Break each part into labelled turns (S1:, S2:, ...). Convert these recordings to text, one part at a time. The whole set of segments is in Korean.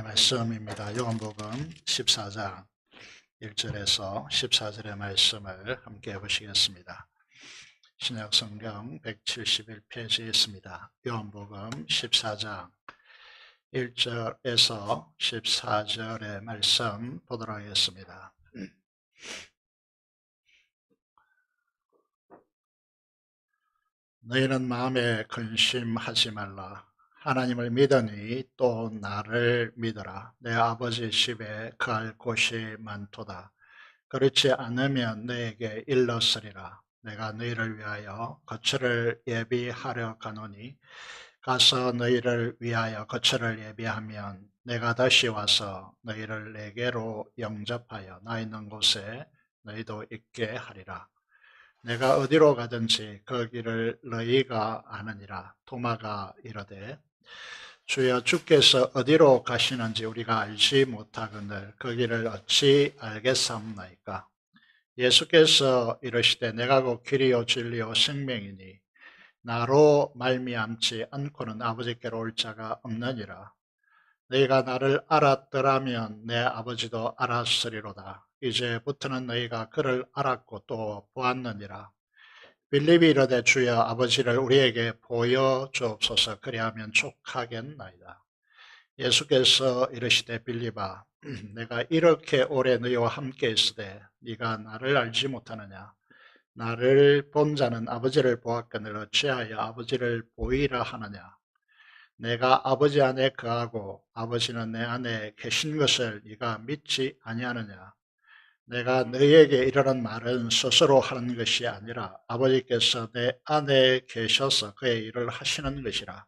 S1: 말씀입니다. 요한복음 14장 1절에서 14절의 말씀을 함께 보시겠습니다. 신약성경 171페이지에 있습니다. 요한복음 14장 1절에서 14절의 말씀 보도록 하겠습니다. 너희는 마음에 근심하지 말라. 하나님을 믿으니 또 나를 믿어라. 내 아버지 집에 거할 곳이 많도다. 그렇지 않으면 너에게 일렀으리라. 내가 너희를 위하여 거처를 예비하려 가노니 가서 너희를 위하여 거처를 예비하면 내가 다시 와서 너희를 내게로 영접하여 나 있는 곳에 너희도 있게 하리라. 내가 어디로 가든지 거기를 너희가 아느니라. 도마가 이르되 주여 주께서 어디로 가시는지 우리가 알지 못하거늘 거기를 어찌 알겠사옵나이까. 예수께서 이르시되 내가 곧 길이요 진리요 생명이니 나로 말미암지 않고는 아버지께로 올 자가 없느니라. 너희가 나를 알았더라면 내 아버지도 알았으리로다. 이제부터는 너희가 그를 알았고 또 보았느니라. 빌립이 이르되 주여 아버지를 우리에게 보여주옵소서. 그리하면 족하겠나이다. 예수께서 이르시되 빌립아 내가 이렇게 오래 너희와 함께 있으되 네가 나를 알지 못하느냐. 나를 본 자는 아버지를 보았거늘 어찌하여 아버지를 보이라 하느냐. 내가 아버지 안에 거하고 아버지는 내 안에 계신 것을 네가 믿지 아니하느냐. 내가 너희에게 이르는 말은 스스로 하는 것이 아니라 아버지께서 내 안에 계셔서 그의 일을 하시는 것이라.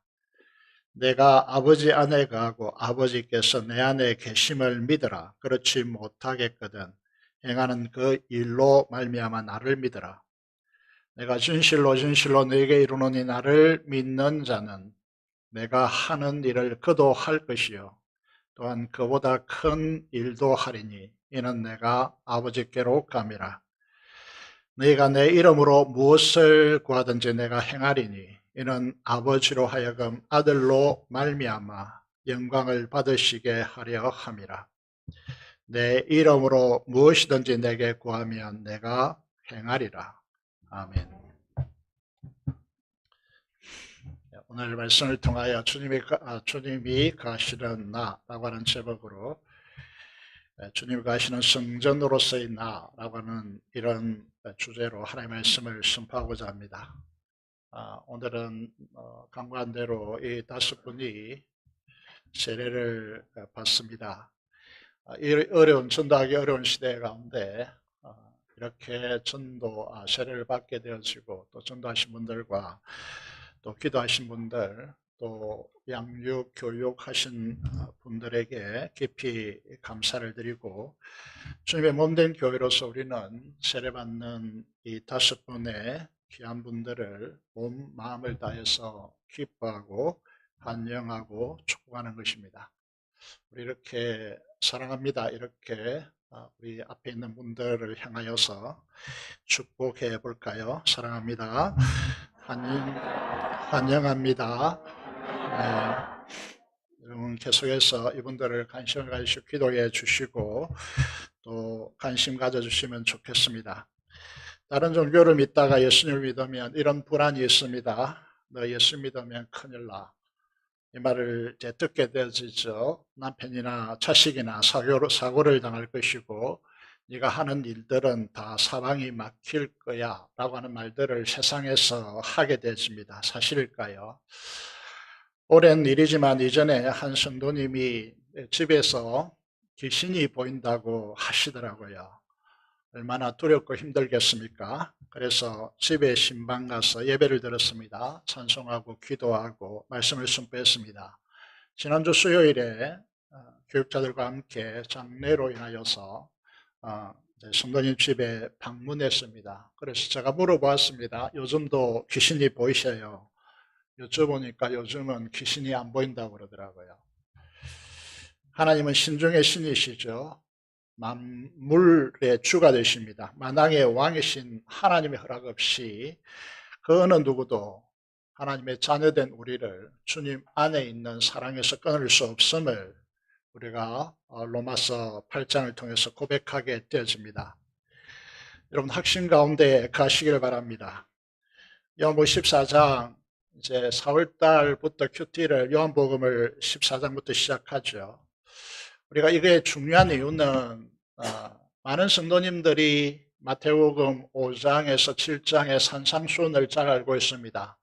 S1: 내가 아버지 안에 거하고 아버지께서 내 안에 계심을 믿으라. 그렇지 못하겠거든 행하는 그 일로 말미암아 나를 믿으라. 내가 진실로 진실로 너에게 이르노니 나를 믿는 자는 내가 하는 일을 그도 할 것이요 또한 그보다 큰 일도 하리니 이는 내가 아버지께로 감이라. 너희가 내 이름으로 무엇을 구하든지 내가 행하리니 이는 아버지로 하여금 아들로 말미암아 영광을 받으시게 하려 함이라. 내 이름으로 무엇이든지 내게 구하면 내가 행하리라. 아멘. 오늘 말씀을 통하여 주님이 가시는 나라고 하는 제목으로 주님이 가시는 성전으로서의 나라고 하는 이런 주제로 하나님의 말씀을 선포하고자 합니다. 오늘은 간과한 대로 이 5분이 세례를 받습니다. 이 어려운 전도하기 어려운 시대 가운데 이렇게 세례를 받게 되어지고 또 전도하신 분들과 또 기도하신 분들 또 양육 교육하신 분들에게 깊이 감사를 드리고 주님의 몸된 교회로서 우리는 세례받는 이 5분의 귀한 분들을 온 마음을 다해서 기뻐하고 환영하고 축복하는 것입니다. 우리 이렇게 사랑합니다. 이렇게 우리 앞에 있는 분들을 향하여서 축복해 볼까요? 사랑합니다. 환영합니다. 여러분 계속해서 이분들을 관심을 가지시고 기도해 주시고 또 관심 가져주시면 좋겠습니다. 다른 종교를 믿다가 예수님을 믿으면 이런 불안이 있습니다. 너 예수 믿으면 큰일 나. 이 말을 이제 듣게 되어지죠. 남편이나 자식이나 사고를 당할 것이고 네가 하는 일들은 다 사방이 막힐 거야 라고 하는 말들을 세상에서 하게 되어집니다. 사실일까요? 오랜 일이지만 이전에 한 성도님이 집에서 귀신이 보인다고 하시더라고요. 얼마나 두렵고 힘들겠습니까? 그래서 집에 신방 가서 예배를 드렸습니다. 찬송하고 기도하고 말씀을 선포했습니다. 지난주 수요일에 교육자들과 함께 장례로 인하여서 성도님 집에 방문했습니다. 그래서 제가 물어보았습니다. 요즘도 귀신이 보이셔요? 여쭤보니까 요즘은 귀신이 안 보인다고 그러더라고요. 하나님은 신중의 신이시죠. 만물의 주가 되십니다. 만왕의 왕이신 하나님의 허락 없이 그 어느 누구도 하나님의 자녀된 우리를 주님 안에 있는 사랑에서 끊을 수 없음을 우리가 로마서 8장을 통해서 고백하게 되어집니다. 여러분 확신 가운데 가시길 바랍니다. 요한복음 14장 이제 4월 달부터 큐티를 요한복음을 14장부터 시작하죠. 우리가 이게 중요한 이유는 많은 성도님들이 마태복음 5장에서 7장의 산상수훈을 잘 알고 있습니다.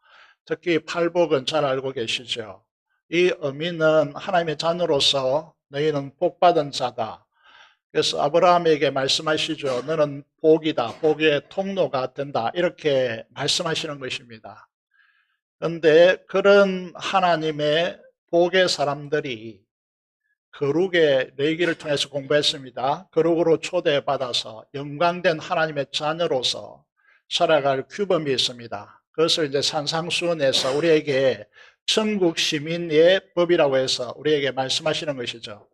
S1: 특히 팔복은 잘 알고 계시죠. 이 의미는 하나님의 자녀로서 너희는 복받은 자다. 그래서 아브라함에게 말씀하시죠. 너는 복이다. 복의 통로가 된다. 이렇게 말씀하시는 것입니다. 그런데 그런 하나님의 복의 사람들이 거룩의 레위기를 통해서 공부했습니다. 거룩으로 초대받아서 영광된 하나님의 자녀로서 살아갈 규범이 있습니다. 그것을 이제 산상수훈에서 우리에게 천국 시민의 법이라고 해서 우리에게 말씀하시는 것이죠.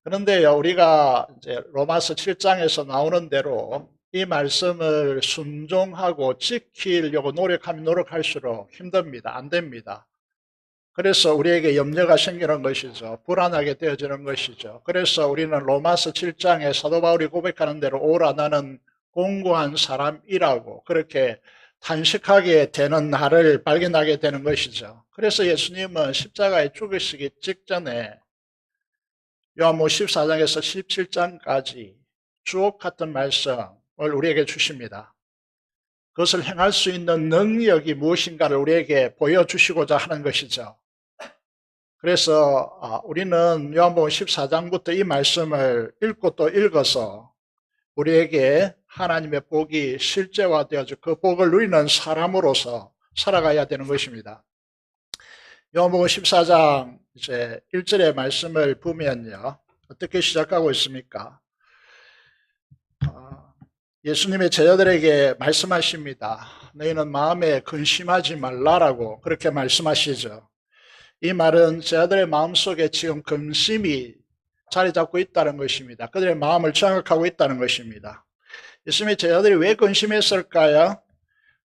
S1: 그런데요, 우리가 이제 로마서 7장에서 나오는 대로 이 말씀을 순종하고 지키려고 노력하면 노력할수록 힘듭니다. 안 됩니다. 그래서 우리에게 염려가 생기는 것이죠. 불안하게 되어지는 것이죠. 그래서 우리는 로마서 7장에 사도 바울이 고백하는 대로 오라 나는 공고한 사람이라고 그렇게 탄식하게 되는 날을 발견하게 되는 것이죠. 그래서 예수님은 십자가에 죽으시기 직전에 요한복음 14장에서 17장까지 주옥 같은 말씀을 우리에게 주십니다. 그것을 행할 수 있는 능력이 무엇인가를 우리에게 보여주시고자 하는 것이죠. 그래서 우리는 요한복음 14장부터 이 말씀을 읽고 또 읽어서 우리에게 하나님의 복이 실제화되어져 그 복을 누리는 사람으로서 살아가야 되는 것입니다. 요한복음 14장 이제 1절의 말씀을 보면요. 어떻게 시작하고 있습니까? 예수님의 제자들에게 말씀하십니다. 너희는 마음에 근심하지 말라라고 그렇게 말씀하시죠. 이 말은 제자들의 마음속에 지금 근심이 자리 잡고 있다는 것입니다. 그들의 마음을 장악하고 있다는 것입니다. 예수님의 제자들이 왜 근심했을까요?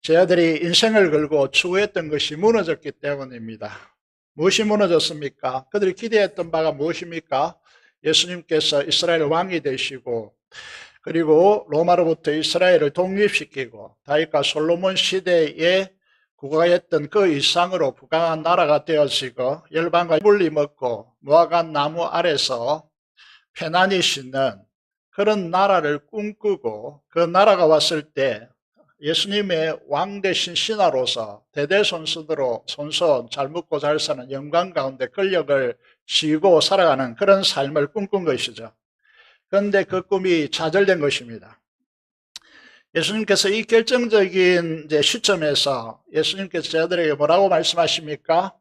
S1: 제자들이 인생을 걸고 추구했던 것이 무너졌기 때문입니다. 무엇이 무너졌습니까? 그들이 기대했던 바가 무엇입니까? 예수님께서 이스라엘 왕이 되시고 그리고 로마로부터 이스라엘을 독립시키고 다윗과 솔로몬 시대에 국가했던 그 이상으로 부강한 나라가 되어지고 열방과 물리 먹고 무화과 나무 아래서 편안히 쉬는 그런 나라를 꿈꾸고 그 나라가 왔을 때 예수님의 왕 되신 신하로서 대대손손으로 손손 잘 먹고 잘 사는 영광 가운데 권력을 쥐고 살아가는 그런 삶을 꿈꾼 것이죠. 그런데 그 꿈이 좌절된 것입니다. 예수님께서 이 결정적인 시점에서 예수님께서 제자들에게 뭐라고 말씀하십니까?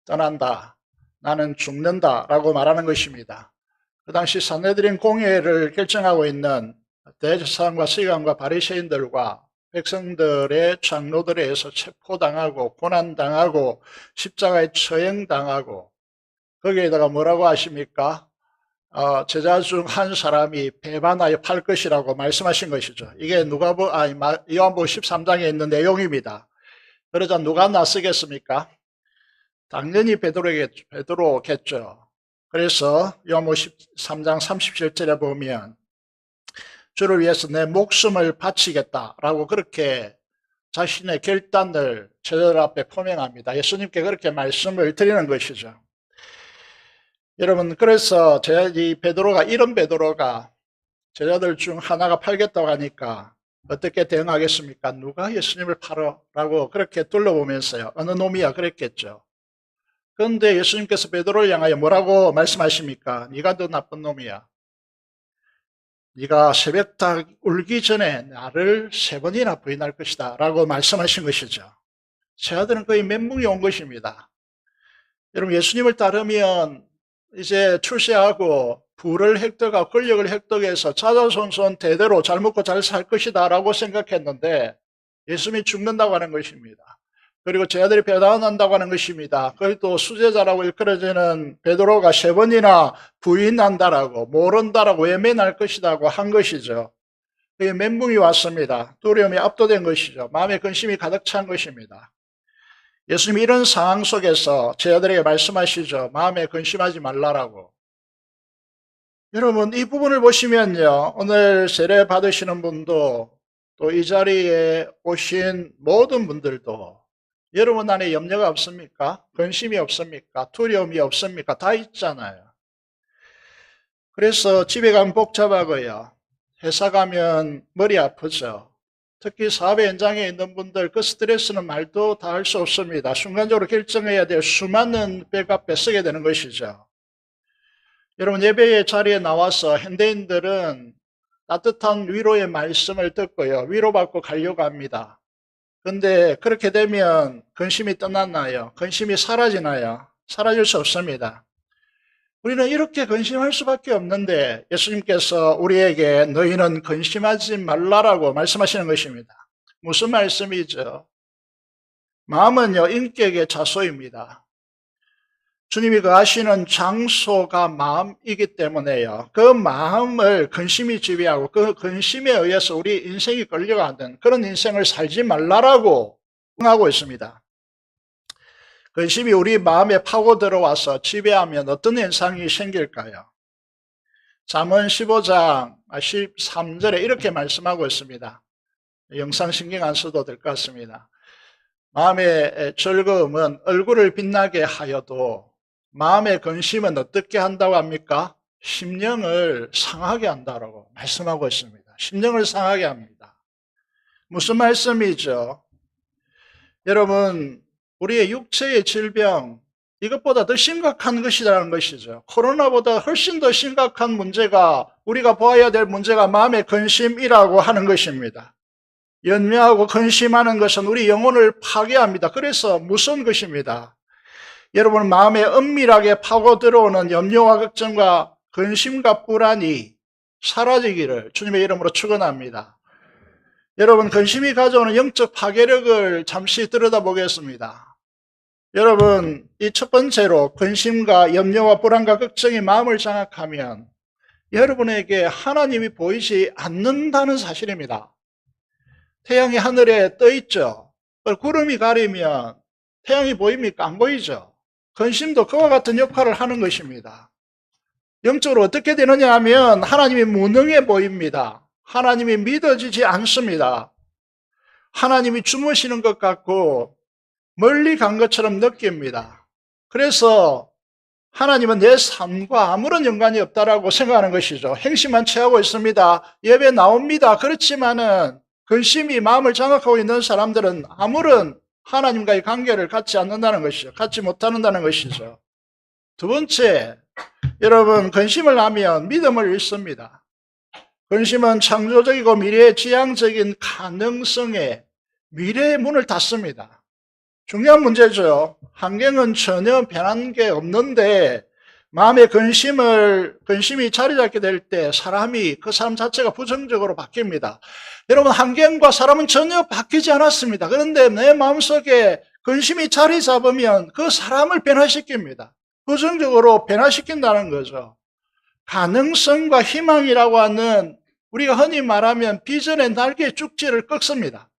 S1: 떠난다. 나는 죽는다. 라고 말하는 것입니다. 그 당시 산헤드린 공회를 결정하고 있는 대제사장과 서기관과 바리새인들과 백성들의 장로들에 의해서 체포당하고 고난당하고 십자가에 처형당하고 거기에다가 뭐라고 하십니까? 제자 중 한 사람이 배반하여 팔 것이라고 말씀하신 것이죠. 이게 요한복음 13장에 있는 내용입니다. 그러자 누가 나서겠습니까? 당연히 베드로겠죠. 그래서 요한복음 13장 37절에 보면 주를 위해서 내 목숨을 바치겠다라고 그렇게 자신의 결단을 제자들 앞에 표명합니다. 예수님께 그렇게 말씀을 드리는 것이죠. 여러분, 그래서 이 베드로가, 이런 베드로가 제자들 중 하나가 팔겠다고 하니까 어떻게 대응하겠습니까? 누가 예수님을 팔어? 라고 그렇게 둘러보면서요. 어느 놈이야? 그랬겠죠. 그런데 예수님께서 베드로를 향하여 뭐라고 말씀하십니까? 네가 더 나쁜 놈이야. 네가 새벽닭 울기 전에 나를 3번이나 부인할 것이다. 라고 말씀하신 것이죠. 제자들은 거의 멘붕이 온 것입니다. 여러분, 예수님을 따르면 이제 출세하고 부를 획득하고 권력을 획득해서 자자손손 대대로 잘 먹고 잘 살 것이다 라고 생각했는데 예수님이 죽는다고 하는 것입니다. 그리고 제자들이 배반한다고 하는 것입니다. 그리고 수제자라고 일컬어지는 베드로가 3번이나 부인한다라고 모른다라고 외면할 것이라고 한 것이죠. 그게 멘붕이 왔습니다. 두려움이 압도된 것이죠. 마음에 근심이 가득 찬 것입니다. 예수님이 이런 상황 속에서 제자들에게 말씀하시죠. 마음에 근심하지 말라라고. 여러분, 이 부분을 보시면요, 오늘 세례 받으시는 분도 또 이 자리에 오신 모든 분들도 여러분 안에 염려가 없습니까? 근심이 없습니까? 두려움이 없습니까? 다 있잖아요. 그래서 집에 가면 복잡하고요, 회사 가면 머리 아프죠. 특히 사업 현장에 있는 분들, 그 스트레스는 말도 다 할 수 없습니다. 순간적으로 결정해야 될 수많은 백 앞에 서게 되는 것이죠. 여러분, 예배의 자리에 나와서 현대인들은 따뜻한 위로의 말씀을 듣고요, 위로받고 가려고 합니다. 그런데 그렇게 되면 근심이 떠났나요? 근심이 사라지나요? 사라질 수 없습니다. 우리는 이렇게 근심할 수밖에 없는데 예수님께서 우리에게 너희는 근심하지 말라라고 말씀하시는 것입니다. 무슨 말씀이죠? 마음은요, 인격의 자소입니다. 주님이 거하시는 장소가 마음이기 때문에요, 그 마음을 근심이 지배하고 그 근심에 의해서 우리 인생이 끌려가는 그런 인생을 살지 말라라고 하고 있습니다. 근심이 우리 마음에 파고 들어와서 지배하면 어떤 현상이 생길까요? 잠언 15장 13절에 이렇게 말씀하고 있습니다. 영상 신경 안 써도 될 것 같습니다. 마음의 즐거움은 얼굴을 빛나게 하여도 마음의 근심은 어떻게 한다고 합니까? 심령을 상하게 한다고 말씀하고 있습니다. 심령을 상하게 합니다. 무슨 말씀이죠? 여러분, 우리의 육체의 질병, 이것보다 더 심각한 것이라는 것이죠. 코로나보다 훨씬 더 심각한 문제가, 우리가 보아야 될 문제가 마음의 근심이라고 하는 것입니다. 연명하고 근심하는 것은 우리 영혼을 파괴합니다. 그래서 무서운 것입니다. 여러분, 마음에 은밀하게 파고 들어오는 염려와 걱정과 근심과 불안이 사라지기를 주님의 이름으로 축원합니다. 여러분, 근심이 가져오는 영적 파괴력을 잠시 들여다보겠습니다. 여러분, 이 첫 번째로 근심과 염려와 불안과 걱정이 마음을 장악하면 여러분에게 하나님이 보이지 않는다는 사실입니다. 태양이 하늘에 떠 있죠. 구름이 가리면 태양이 보입니까? 안 보이죠. 근심도 그와 같은 역할을 하는 것입니다. 영적으로 어떻게 되느냐 하면 하나님이 무능해 보입니다. 하나님이 믿어지지 않습니다. 하나님이 주무시는 것 같고 멀리 간 것처럼 느낍니다. 그래서 하나님은 내 삶과 아무런 연관이 없다라고 생각하는 것이죠. 행심만 취하고 있습니다. 예배 나옵니다. 그렇지만은 근심이 마음을 장악하고 있는 사람들은 아무런 하나님과의 관계를 갖지 않는다는 것이죠. 갖지 못한다는 것이죠. 두 번째, 여러분, 근심을 하면 믿음을 잃습니다. 근심은 창조적이고 미래지향적인 가능성에 미래의 문을 닫습니다. 중요한 문제죠. 환경은 전혀 변한 게 없는데 마음의 근심이 자리 잡게 될 때 사람이, 그 사람 자체가 부정적으로 바뀝니다. 여러분, 환경과 사람은 전혀 바뀌지 않았습니다. 그런데 내 마음속에 근심이 자리 잡으면 그 사람을 변화시킵니다. 부정적으로 변화시킨다는 거죠. 가능성과 희망이라고 하는, 우리가 흔히 말하면 비전의 날개 쭉지를 꺾습니다.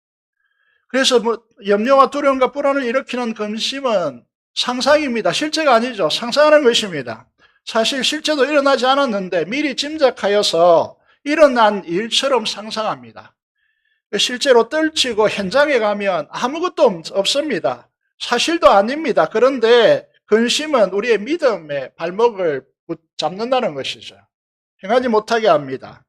S1: 그래서 염려와 두려움과 불안을 일으키는 근심은 상상입니다. 실제가 아니죠. 상상하는 것입니다. 사실 실제도 일어나지 않았는데 미리 짐작하여서 일어난 일처럼 상상합니다. 실제로 떨치고 현장에 가면 아무것도 없습니다. 사실도 아닙니다. 그런데 근심은 우리의 믿음의 발목을 잡는다는 것이죠. 행하지 못하게 합니다.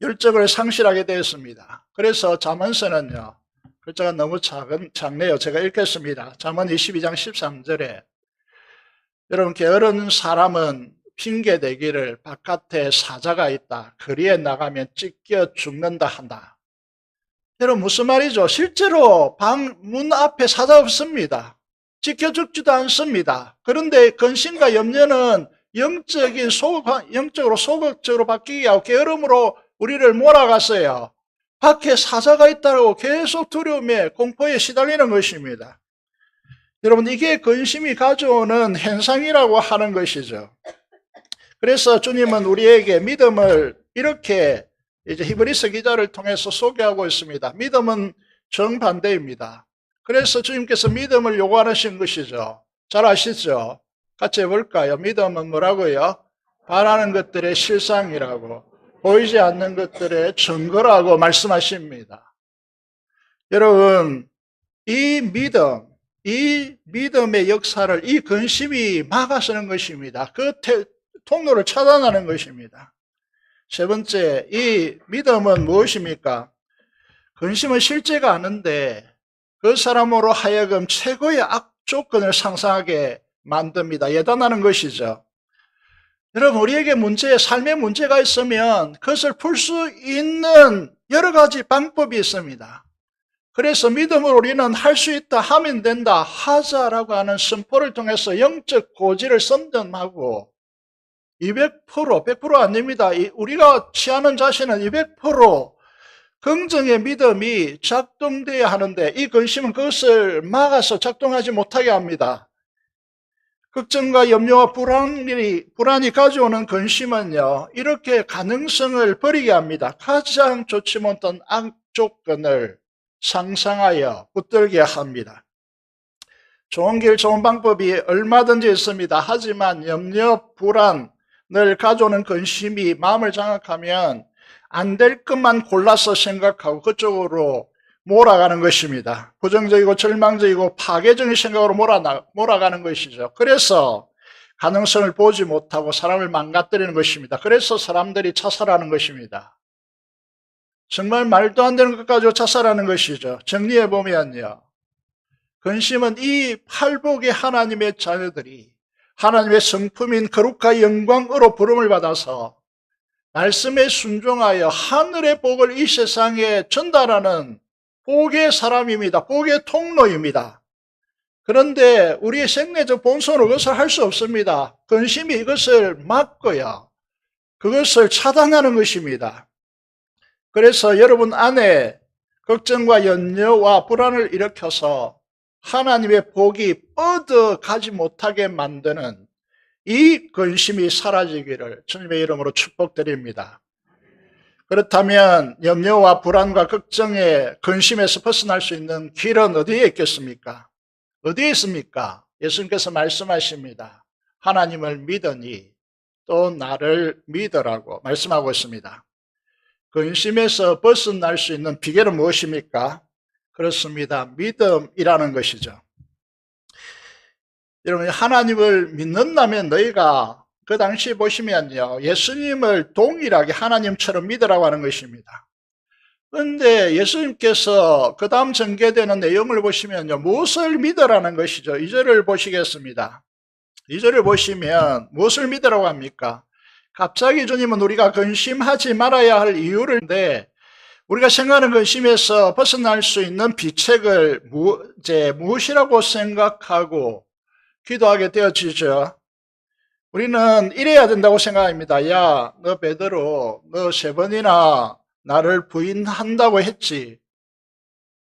S1: 열정을 상실하게 되었습니다. 그래서 잠언서는요, 글자가 너무 작네요. 제가 읽겠습니다. 잠언 22장 13절에 여러분, 게으른 사람은 핑계대기를 바깥에 사자가 있다, 거리에 나가면 찢겨 죽는다 한다. 여러분, 무슨 말이죠? 실제로 문 앞에 사자 없습니다. 찢겨 죽지도 않습니다. 그런데 근심과 염려는 영적으로 소극적으로 바뀌게 하고 게으름으로 우리를 몰아갔어요. 밖에 사자가 있다고 계속 두려움에, 공포에 시달리는 것입니다. 여러분, 이게 근심이 가져오는 현상이라고 하는 것이죠. 그래서 주님은 우리에게 믿음을 이렇게 이제 히브리서 기자를 통해서 소개하고 있습니다. 믿음은 정반대입니다. 그래서 주님께서 믿음을 요구하신 것이죠. 잘 아시죠? 같이 해볼까요? 믿음은 뭐라고요? 바라는 것들의 실상이라고, 보이지 않는 것들의 증거라고 말씀하십니다. 여러분, 이 믿음의 역사를 이 근심이 막아서는 것입니다. 그 통로를 차단하는 것입니다. 세 번째, 이 믿음은 무엇입니까? 근심은 실제가 않은데 그 사람으로 하여금 최고의 악조건을 상상하게 만듭니다. 예단하는 것이죠. 여러분, 우리에게 삶의 문제가 있으면 그것을 풀 수 있는 여러 가지 방법이 있습니다. 그래서 믿음으로 우리는 할 수 있다, 하면 된다, 하자라고 하는 선포를 통해서 영적 고지를 선점하고 200%, 100% 아닙니다. 우리가 취하는 자신은 200% 긍정의 믿음이 작동돼야 하는데 이 근심은 그것을 막아서 작동하지 못하게 합니다. 걱정과 염려와 불안이 가져오는 근심은요, 이렇게 가능성을 버리게 합니다. 가장 좋지 못한 악조건을 상상하여 붙들게 합니다. 좋은 길, 좋은 방법이 얼마든지 있습니다. 하지만 염려, 불안을 가져오는 근심이 마음을 장악하면 안 될 것만 골라서 생각하고 그쪽으로 몰아가는 것입니다. 부정적이고 절망적이고 파괴적인 생각으로 몰아가는 것이죠. 그래서 가능성을 보지 못하고 사람을 망가뜨리는 것입니다. 그래서 사람들이 자살하는 것입니다. 정말 말도 안 되는 것 가지고 자살하는 것이죠. 정리해보면요, 근심은 이 팔복의 하나님의 자녀들이 하나님의 성품인 거룩과 영광으로 부름을 받아서 말씀에 순종하여 하늘의 복을 이 세상에 전달하는 복의 사람입니다. 복의 통로입니다. 그런데 우리의 생내적 본성으로 그것을 할 수 없습니다. 근심이 이것을 막고요, 그것을 차단하는 것입니다. 그래서 여러분 안에 걱정과 염려와 불안을 일으켜서 하나님의 복이 뻗어가지 못하게 만드는 이 근심이 사라지기를 주님의 이름으로 축복드립니다. 그렇다면 염려와 불안과 걱정의 근심에서 벗어날 수 있는 길은 어디에 있겠습니까? 어디에 있습니까? 예수님께서 말씀하십니다. 하나님을 믿으니 또 나를 믿으라고 말씀하고 있습니다. 근심에서 벗어날 수 있는 비결은 무엇입니까? 그렇습니다. 믿음이라는 것이죠. 여러분, 하나님을 믿는다면 너희가 그 당시에 보시면요, 예수님을 동일하게 하나님처럼 믿으라고 하는 것입니다. 그런데 예수님께서 그 다음 전개되는 내용을 보시면요, 무엇을 믿으라는 것이죠. 2절을 보시겠습니다. 2절을 보시면 무엇을 믿으라고 합니까? 갑자기 주님은 우리가 근심하지 말아야 할 이유를 우리가 생각하는 근심에서 벗어날 수 있는 비책을 무엇이라고 생각하고 기도하게 되어지죠. 우리는 이래야 된다고 생각합니다. 야, 너 베드로, 너 3번이나 나를 부인한다고 했지.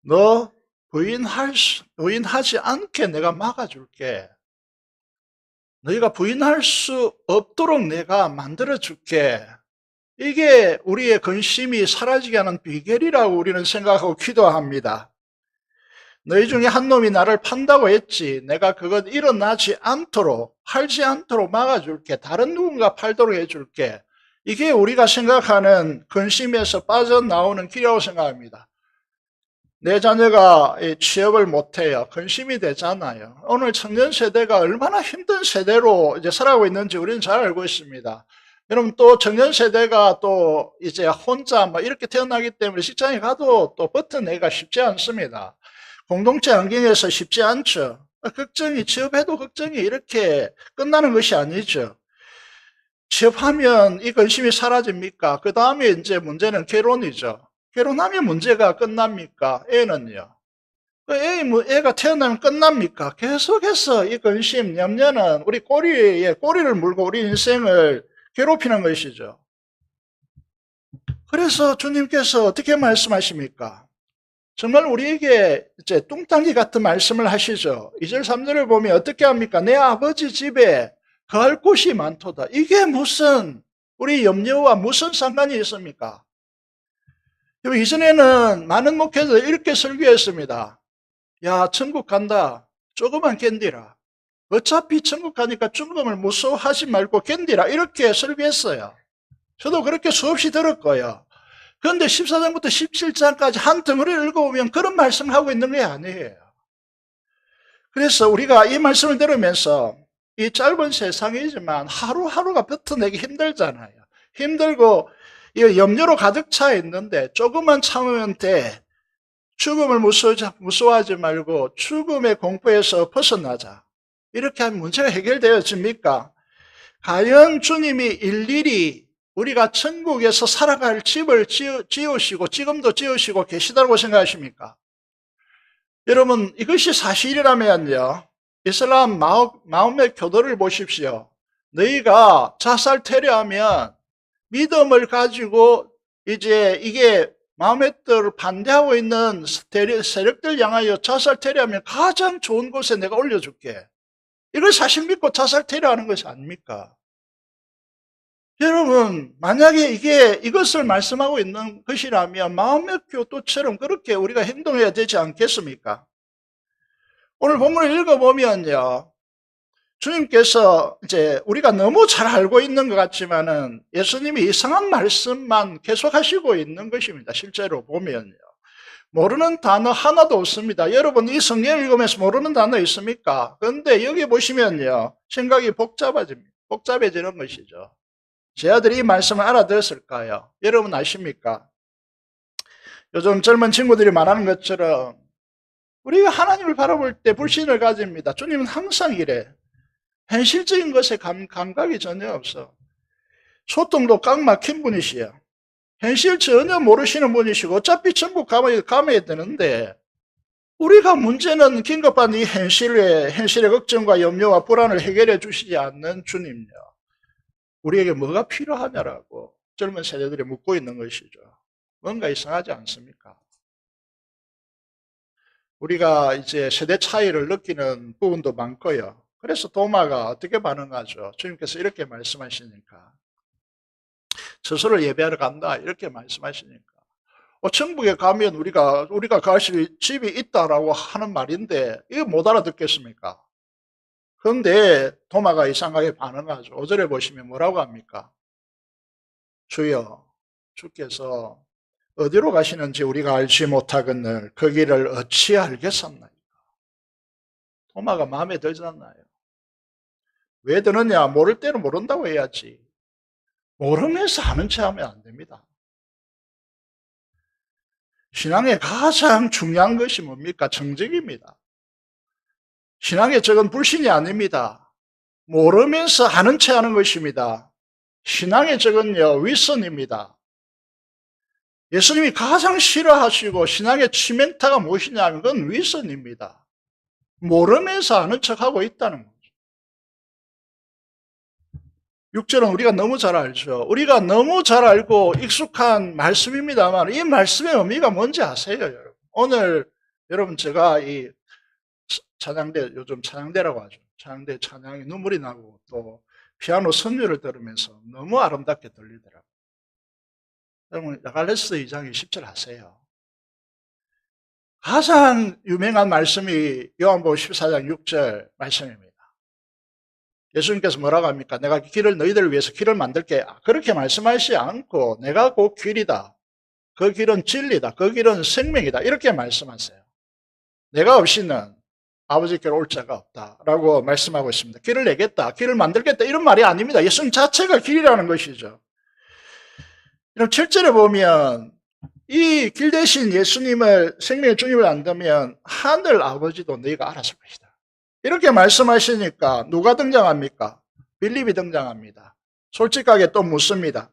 S1: 너 부인하지 않게 내가 막아줄게. 너희가 부인할 수 없도록 내가 만들어줄게. 이게 우리의 근심이 사라지게 하는 비결이라고 우리는 생각하고 기도합니다. 너희 중에 한 놈이 나를 판다고 했지. 내가 그것 일어나지 않도록, 팔지 않도록 막아줄게. 다른 누군가 팔도록 해줄게. 이게 우리가 생각하는 근심에서 빠져나오는 길이라고 생각합니다. 내 자녀가 취업을 못해요. 근심이 되잖아요. 오늘 청년 세대가 얼마나 힘든 세대로 이제 살아가고 있는지 우리는 잘 알고 있습니다. 여러분, 또 청년 세대가 또 이제 혼자 이렇게 태어나기 때문에 직장에 가도 또 버텨내기가 쉽지 않습니다. 공동체 환경에서 쉽지 않죠. 취업해도 걱정이 이렇게 끝나는 것이 아니죠. 취업하면 이 근심이 사라집니까? 그 다음에 이제 문제는 결혼이죠. 결혼하면 문제가 끝납니까? 애는요. 애가 태어나면 끝납니까? 계속해서 이 근심, 염려는 우리 꼬리에 꼬리를 물고 우리 인생을 괴롭히는 것이죠. 그래서 주님께서 어떻게 말씀하십니까? 정말 우리에게 이제 뚱땅이 같은 말씀을 하시죠. 2절 3절을 보면 어떻게 합니까? 내 아버지 집에 거할 곳이 많도다. 이게 무슨 우리 염려와 무슨 상관이 있습니까? 이전에는 많은 목회자들이 이렇게 설교했습니다. 야, 천국 간다. 조금만 견디라. 어차피 천국 가니까 죽음을 무서워하지 말고 견디라. 이렇게 설교했어요. 저도 그렇게 수없이 들었고요. 그런데 14장부터 17장까지 한 덩어리를 읽어보면 그런 말씀을 하고 있는 게 아니에요. 그래서 우리가 이 말씀을 들으면서 이 짧은 세상이지만 하루하루가 버텨내기 힘들잖아요. 힘들고 염려로 가득 차 있는데 조금만 참으면 돼. 죽음을 무서워하지 말고 죽음의 공포에서 벗어나자. 이렇게 하면 문제가 해결되어집니까? 과연 주님이 일일이 우리가 천국에서 살아갈 집을 지으시고 지금도 지으시고 계시다고 생각하십니까? 여러분, 이것이 사실이라면요, 이슬람 마음의 교도를 보십시오. 너희가 자살태려 하면 믿음을 가지고 이제 이게 마음의 뜻을 반대하고 있는 세력들 향하여 자살태려 하면 가장 좋은 곳에 내가 올려줄게. 이걸 사실 믿고 자살태려 하는 것이 아닙니까? 여러분, 만약에 이것을 말씀하고 있는 것이라면 마음의 교도처럼 그렇게 우리가 행동해야 되지 않겠습니까? 오늘 본문을 읽어보면요, 주님께서 이제 우리가 너무 잘 알고 있는 것 같지만은 예수님이 이상한 말씀만 계속 하시고 있는 것입니다. 실제로 보면요. 모르는 단어 하나도 없습니다. 여러분, 이 성경 읽으면서 모르는 단어 있습니까? 그런데 여기 보시면요, 생각이 복잡해지는 것이죠. 제 아들이 이 말씀을 알아들었을까요? 여러분 아십니까? 요즘 젊은 친구들이 말하는 것처럼 우리가 하나님을 바라볼 때 불신을 가집니다. 주님은 항상 이래. 현실적인 것에 감각이 전혀 없어. 소통도 꽉 막힌 분이시여. 현실 전혀 모르시는 분이시고 어차피 천국 가야 되는데 우리가 문제는 긴급한 이 현실의 걱정과 염려와 불안을 해결해 주시지 않는 주님요. 우리에게 뭐가 필요하냐라고 젊은 세대들이 묻고 있는 것이죠. 뭔가 이상하지 않습니까? 우리가 이제 세대 차이를 느끼는 부분도 많고요. 그래서 도마가 어떻게 반응하죠? 주님께서 이렇게 말씀하시니까. 스스로 예배하러 간다. 이렇게 말씀하시니까. 천국에 가면 우리가 가실 집이 있다라고 하는 말인데, 이거 못 알아듣겠습니까? 그런데 도마가 이상하게 반응하죠. 5절에 보시면 뭐라고 합니까? 주여, 주께서 어디로 가시는지 우리가 알지 못하거늘 그 길을 어찌 알겠었나이까? 도마가 마음에 들잖아요. 왜 드느냐? 모를 때는 모른다고 해야지. 모르면서 아는 체 하면 안 됩니다. 신앙의 가장 중요한 것이 뭡니까? 정직입니다. 신앙의 적은 불신이 아닙니다. 모르면서 아는 체 하는 것입니다. 신앙의 적은요, 윗선입니다. 예수님이 가장 싫어하시고 신앙의 치명타가 무엇이냐면 그건 윗선입니다. 모르면서 아는 척하고 있다는 거죠. 6절은 우리가 너무 잘 알죠. 우리가 너무 잘 알고 익숙한 말씀입니다만 이 말씀의 의미가 뭔지 아세요, 여러분? 오늘 여러분 제가 이 찬양대, 요즘 찬양대라고 하죠. 찬양대 찬양이 눈물이 나고 또 피아노 선율을 들으면서 너무 아름답게 들리더라고요. 여러분 야갈레스 2장 20절 아세요? 가장 유명한 말씀이 요한복음 14장 6절 말씀입니다. 예수님께서 뭐라고 합니까? 내가 너희들을 위해서 길을 만들게. 그렇게 말씀하시지 않고 내가 곧 길이다. 그 길은 진리다. 그 길은 생명이다. 이렇게 말씀하세요. 내가 없이는 아버지께로 올 자가 없다라고 말씀하고 있습니다. 길을 내겠다. 길을 만들겠다. 이런 말이 아닙니다. 예수님 자체가 길이라는 것이죠. 그럼 7절에 보면 이 길 대신 예수님을, 생명의 주님을 안다면 하늘 아버지도 너희가 알았을 것이다. 이렇게 말씀하시니까 누가 등장합니까? 빌립이 등장합니다. 솔직하게 또 묻습니다.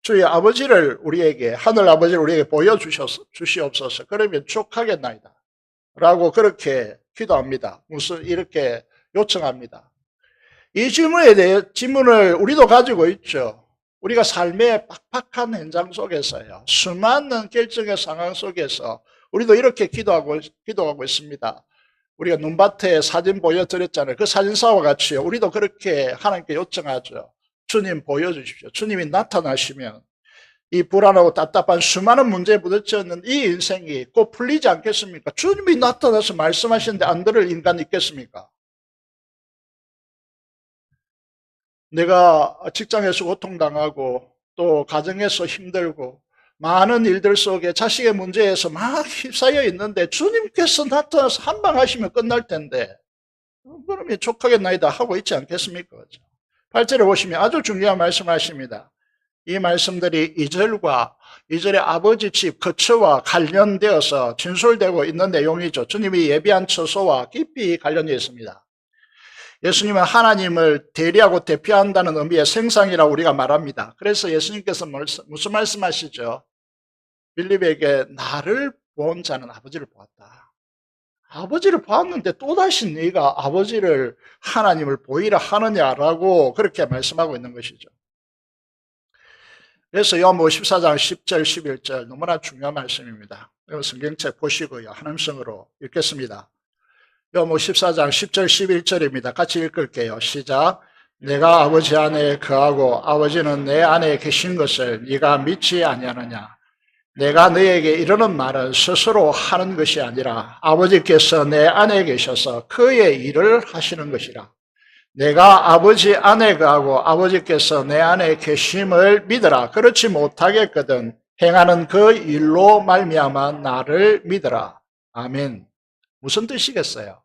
S1: 주의 아버지를 우리에게, 하늘 아버지를 우리에게 보여주시옵소서. 그러면 족하겠나이다. 라고 그렇게 기도합니다. 이렇게 요청합니다. 이 질문을 우리도 가지고 있죠. 우리가 삶의 팍팍한 현장 속에서요, 수많은 결정의 상황 속에서 우리도 이렇게 기도하고 있습니다. 우리가 눈밭에 사진 보여드렸잖아요. 그 사진사와 같이요, 우리도 그렇게 하나님께 요청하죠. 주님 보여주십시오. 주님이 나타나시면 이 불안하고 답답한 수많은 문제에 부딪혀있는 이 인생이 꼭 풀리지 않겠습니까? 주님이 나타나서 말씀하시는데 안 들을 인간이 있겠습니까? 내가 직장에서 고통당하고 또 가정에서 힘들고 많은 일들 속에 자식의 문제에서 막 휩싸여 있는데 주님께서 나타나서 한 방 하시면 끝날 텐데 그러면 족하겠나이다 하고 있지 않겠습니까? 8절에 보시면 아주 중요한 말씀하십니다. 이 말씀들이 2절과 2절의 아버지 집 거처와 관련되어서 진술되고 있는 내용이죠. 주님이 예비한 처소와 깊이 관련되어 있습니다. 예수님은 하나님을 대리하고 대표한다는 의미의 생상이라고 우리가 말합니다. 그래서 예수님께서 무슨 말씀하시죠? 빌립에게 나를 본 자는 아버지를 보았다. 아버지를 보았는데 또다시 네가 아버지를 하나님을 보이라 하느냐라고 그렇게 말씀하고 있는 것이죠. 그래서 요한복음 14장 10절 11절 너무나 중요한 말씀입니다. 성경책 보시고요. 하나님성으로 읽겠습니다. 요한복음 14장 10절 11절입니다. 같이 읽을게요. 시작. 내가 아버지 안에 거하고 아버지는 내 안에 계신 것을 네가 믿지 아니하느냐. 내가 너에게 이르는 말은 스스로 하는 것이 아니라 아버지께서 내 안에 계셔서 그의 일을 하시는 것이라. 내가 아버지 안에 거하고 아버지께서 내 안에 계심을 믿으라. 그렇지 못하겠거든 행하는 그 일로 말미암아 나를 믿으라. 아멘. 무슨 뜻이겠어요?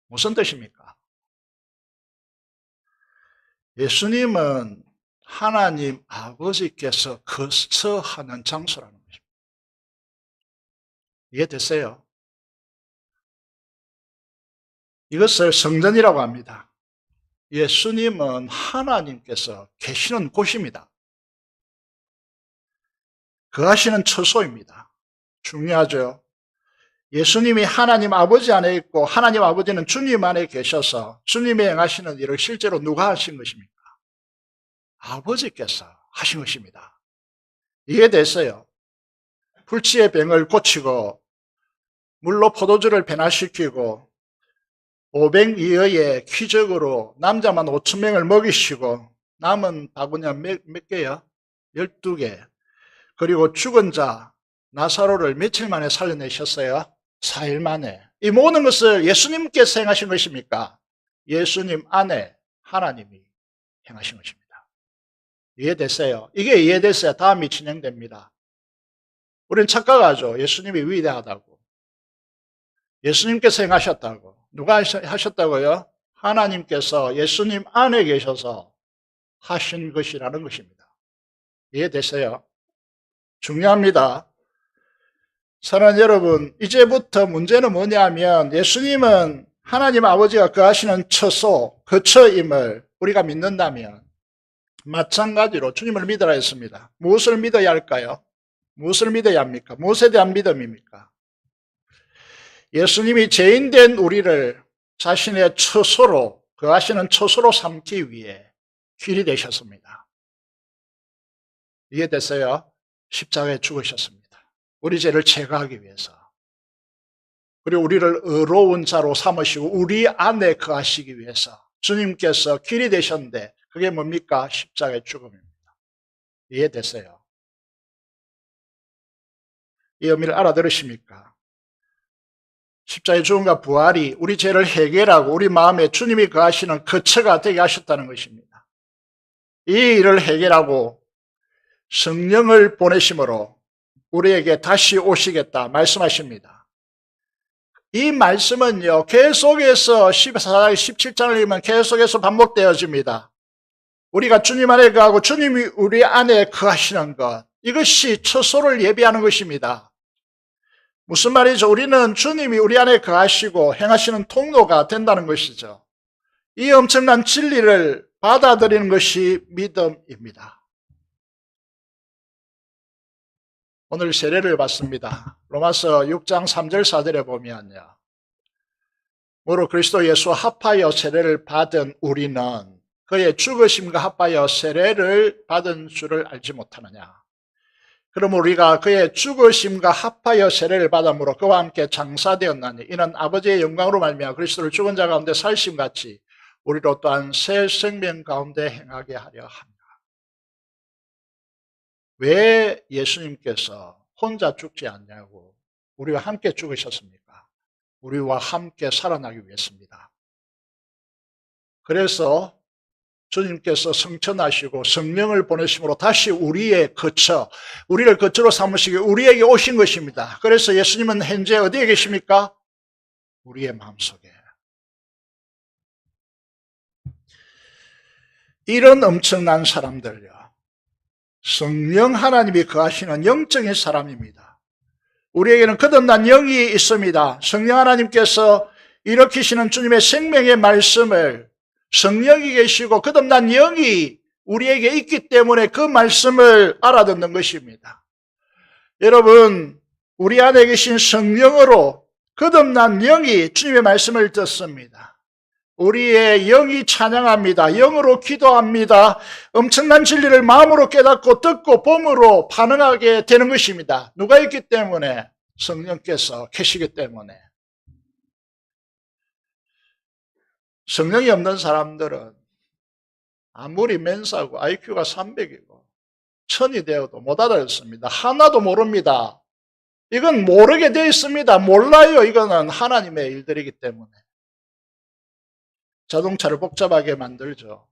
S1: 무슨 뜻입니까? 예수님은 하나님 아버지께서 거처하는 장소라는 것입니다. 이해되세요? 이것을 성전이라고 합니다. 예수님은 하나님께서 계시는 곳입니다. 거하시는 처소입니다. 중요하죠? 예수님이 하나님 아버지 안에 있고 하나님 아버지는 주님 안에 계셔서 주님이 행하시는 일을 실제로 누가 하신 것입니까? 아버지께서 하신 것입니다. 이해됐어요? 불치의 병을 고치고 물로 포도주를 변화시키고 500이어의 기적으로 남자만 5,000명을 먹이시고 남은 바구니 몇 개요? 12개. 그리고 죽은 자 나사로를 며칠 만에 살려내셨어요? 4일 만에. 이 모든 것을 예수님께서 행하신 것입니까? 예수님 안에 하나님이 행하신 것입니다. 이해됐어요? 이게 이해됐어야 다음이 진행됩니다. 우리는 착각하죠. 예수님이 위대하다고. 예수님께서 행하셨다고. 누가 하셨다고요? 하나님께서 예수님 안에 계셔서 하신 것이라는 것입니다. 이해됐어요? 중요합니다. 사랑하는 여러분, 이제부터 문제는 뭐냐면 예수님은 하나님 아버지가 거하시는 처소, 거처임을 우리가 믿는다면 마찬가지로 주님을 믿으라 했습니다. 무엇을 믿어야 할까요? 무엇을 믿어야 합니까? 무엇에 대한 믿음입니까? 예수님이 죄인된 우리를 자신의 처소로, 거하시는 처소로 삼기 위해 길이 되셨습니다. 이해됐어요? 십자가에 죽으셨습니다. 우리 죄를 제거하기 위해서. 그리고 우리를 의로운 자로 삼으시고 우리 안에 거하시기 위해서 주님께서 길이 되셨는데 그게 뭡니까? 십자가의 죽음입니다. 이해됐어요? 이 의미를 알아들으십니까? 십자가의 죽음과 부활이 우리 죄를 해결하고 우리 마음에 주님이 거하시는 거처가 되게 하셨다는 것입니다. 이 일을 해결하고 성령을 보내심으로 우리에게 다시 오시겠다 말씀하십니다. 이 말씀은요, 계속해서 14장, 17장을 읽으면 계속해서 반복되어집니다. 우리가 주님 안에 거하고 주님이 우리 안에 거하시는 것, 이것이 처소를 예비하는 것입니다. 무슨 말이죠? 우리는 주님이 우리 안에 거하시고 행하시는 통로가 된다는 것이죠. 이 엄청난 진리를 받아들이는 것이 믿음입니다. 오늘 세례를 받습니다. 로마서 6장 3절 4절에 보면요. 무릇 그리스도 예수와 합하여 세례를 받은 우리는 그의 죽으심과 합하여 세례를 받은 줄을 알지 못하느냐. 그럼 우리가 그의 죽으심과 합하여 세례를 받음으로 그와 함께 장사되었나니 이는 아버지의 영광으로 말미암아 그리스도를 죽은 자 가운데 살심같이 우리로 또한 새 생명 가운데 행하게 하려 합니다. 왜 예수님께서 혼자 죽지 않냐고 우리와 함께 죽으셨습니까? 우리와 함께 살아나기 위해서입니다. 그래서 주님께서 성천하시고 성령을 보내심으로 다시 우리를 거처로 삼으시기 우리에게 오신 것입니다. 그래서 예수님은 현재 어디에 계십니까? 우리의 마음속에. 이런 엄청난 사람들요, 성령 하나님이 거하시는 영적인 사람입니다. 우리에게는 거듭난 영이 있습니다. 성령 하나님께서 일으키시는 주님의 생명의 말씀을, 성령이 계시고 거듭난 영이 우리에게 있기 때문에 그 말씀을 알아듣는 것입니다. 여러분, 우리 안에 계신 성령으로 거듭난 영이 주님의 말씀을 듣습니다. 우리의 영이 찬양합니다. 영으로 기도합니다. 엄청난 진리를 마음으로 깨닫고 듣고 봄으로 반응하게 되는 것입니다. 누가 있기 때문에? 성령께서 계시기 때문에. 성령이 없는 사람들은 아무리 멘사고 IQ가 300이고 1000이 되어도 못 알아듣습니다. 하나도 모릅니다. 이건 모르게 되어 있습니다. 몰라요. 이거는 하나님의 일들이기 때문에. 자동차를 복잡하게 만들죠.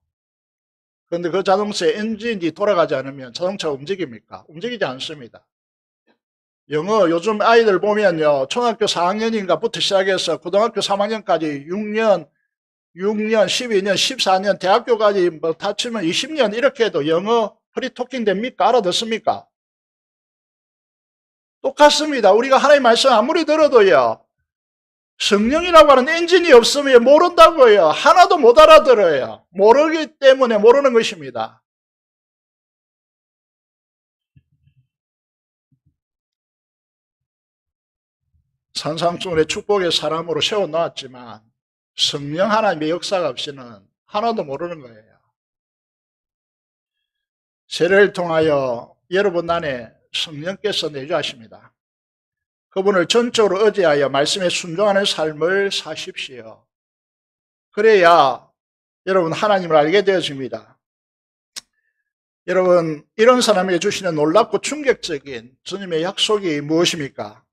S1: 그런데 그 자동차의 엔진이 돌아가지 않으면 자동차가 움직입니까? 움직이지 않습니다. 영어 요즘 아이들 보면요, 초등학교 4학년인가부터 시작해서 고등학교 3학년까지 6년, 12년, 14년, 대학교까지 뭐 다 치면 20년 이렇게 해도 영어 프리토킹 됩니까? 알아듣습니까? 똑같습니다. 우리가 하나님의 말씀 아무리 들어도요, 성령이라고 하는 엔진이 없으면 모른다고요. 하나도 못 알아들어요. 모르기 때문에 모르는 것입니다. 산상수훈의 축복의 사람으로 세워놓았지만 성령 하나님의 역사가 없이는 하나도 모르는 거예요. 세례를 통하여 여러분 안에 성령께서 내주하십니다. 그분을 전적으로 의지하여 말씀에 순종하는 삶을 사십시오. 그래야 여러분 하나님을 알게 되어집니다. 여러분, 이런 사람에게 주시는 놀랍고 충격적인 주님의 약속이 무엇입니까?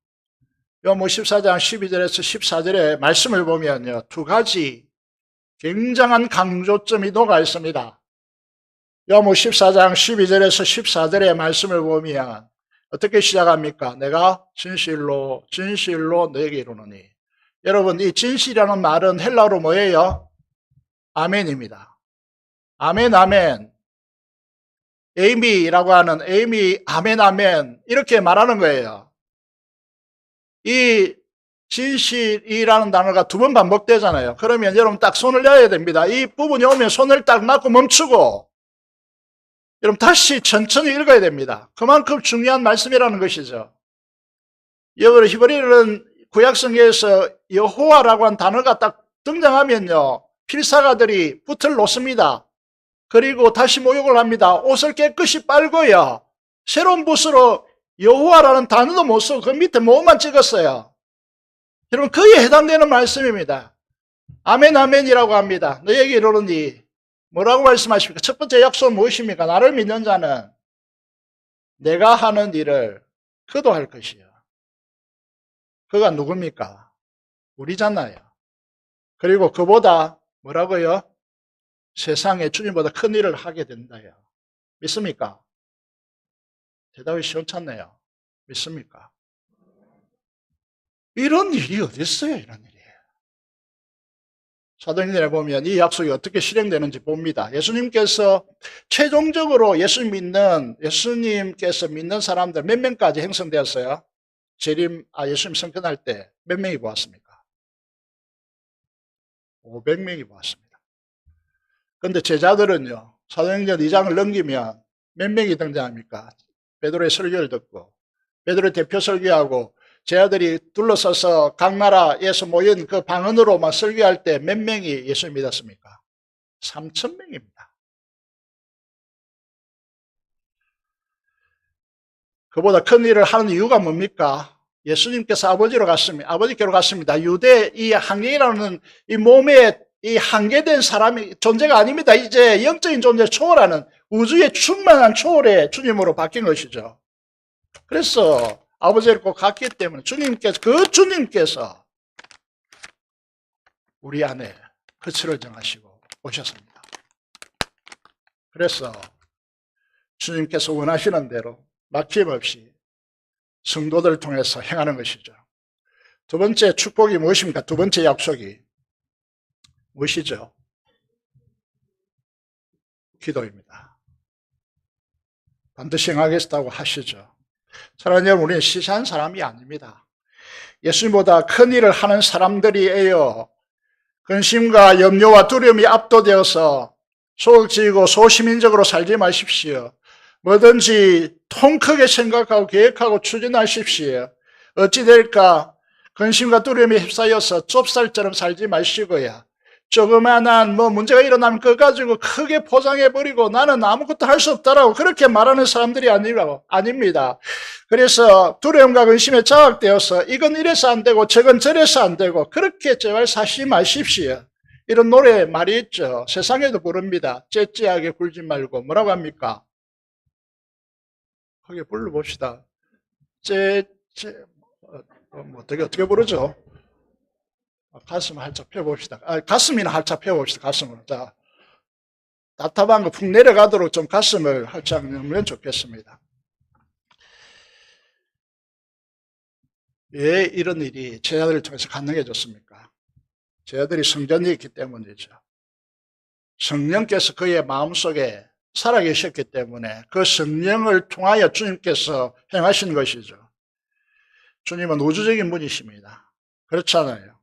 S1: 요한복음 14장 12절에서 14절의 말씀을 보면요, 두 가지 굉장한 강조점이 녹아 있습니다. 요한복음 14장 12절에서 14절의 말씀을 보면 어떻게 시작합니까? 내가 진실로 너에게 이르노니. 여러분, 이 진실이라는 말은 헬라어로 뭐예요? 아멘입니다. 아멘, 아멘. 에이미라고 하는 에이미, 아멘, 아멘. 이렇게 말하는 거예요. 이 진실이라는 단어가 두 번 반복되잖아요. 그러면 여러분 딱 손을 내야 됩니다. 이 부분이 오면 손을 딱 놔고 멈추고, 여러분 다시 천천히 읽어야 됩니다. 그만큼 중요한 말씀이라는 것이죠. 여러분, 히브리어는 구약성경에서 여호와라고 하는 단어가 딱 등장하면요, 필사가들이 붓을 놓습니다. 그리고 다시 모욕을 합니다. 옷을 깨끗이 빨고요, 새로운 붓으로 여호와라는 단어도 못 쓰고 그 밑에 뭐만 찍었어요. 여러분, 그에 해당되는 말씀입니다. 아멘, 아멘이라고 합니다. 너에게 이르노니. 뭐라고 말씀하십니까? 첫 번째 약속은 무엇입니까? 나를 믿는 자는 내가 하는 일을 그도 할 것이요. 그가 누굽니까? 우리잖아요. 그리고 그보다 뭐라고요? 세상에 주님보다 큰 일을 하게 된다요. 믿습니까? 대답이 시원찮네요. 믿습니까? 이런 일이 어디 있어요? 이런 일이. 사도행전에 보면 이 약속이 어떻게 실행되는지 봅니다. 예수님께서 최종적으로 예수님께서 믿는 사람들 몇 명까지 형성되었어요? 예수님 성천할 때 몇 명이 보았습니까? 500명이 보았습니다. 그런데 제자들은요, 사도행전 2장을 넘기면 몇 명이 등장합니까? 베드로의 설교를 듣고, 베드로의 대표 설교하고, 제자들이 둘러서서 각 나라에서 모인 그 방언으로만 설교할 때 몇 명이 예수를 믿었습니까? 3,000명입니다. 그보다 큰 일을 하는 이유가 뭡니까? 예수님께서 아버지께로 갔습니다. 유대 이 한계라는 이 몸에 이 한계된 사람이 존재가 아닙니다. 이제 영적인 존재를 초월하는 우주의 충만한 초월의 주님으로 바뀐 것이죠. 그래서 아버지를 꼭 갔기 때문에 주님께서 우리 안에 거처를 정하시고 오셨습니다. 그래서 주님께서 원하시는 대로 막힘없이 성도들을 통해서 행하는 것이죠. 두 번째 축복이 무엇입니까? 두 번째 약속이 무엇이죠? 기도입니다. 반드시 행하겠다고 하시죠. 사랑하는 여러분, 우리는 시시한 사람이 아닙니다. 예수님보다 큰 일을 하는 사람들이에요. 근심과 염려와 두려움이 압도되어서 소극적이고 소시민적으로 살지 마십시오. 뭐든지 통 크게 생각하고 계획하고 추진하십시오. 어찌 될까? 근심과 두려움이 휩싸여서 좁쌀처럼 살지 마시고요. 조그만한 문제가 일어나면 그거 가지고 크게 포장해버리고 나는 아무것도 할 수 없다라고 그렇게 말하는 사람들이 아닙니다. 그래서 두려움과 근심에 자극되어서 이건 이래서 안 되고 저건 저래서 안 되고 그렇게 제발 사시지 마십시오. 이런 노래 말이 있죠. 세상에도 부릅니다. 째째하게 굴지 말고 뭐라고 합니까? 거기 불러봅시다. 어떻게 부르죠? 가슴을 활짝 펴봅시다. 가슴이나 활짝 펴봅시다. 가슴을. 자, 답답한 거 푹 내려가도록 좀 가슴을 활짝 열면 좋겠습니다. 왜 이런 일이 제 아들을 통해서 가능해졌습니까? 제 아들이 성전이 있기 때문이죠. 성령께서 그의 마음속에 살아계셨기 때문에 그 성령을 통하여 주님께서 행하신 것이죠. 주님은 우주적인 분이십니다. 그렇잖아요.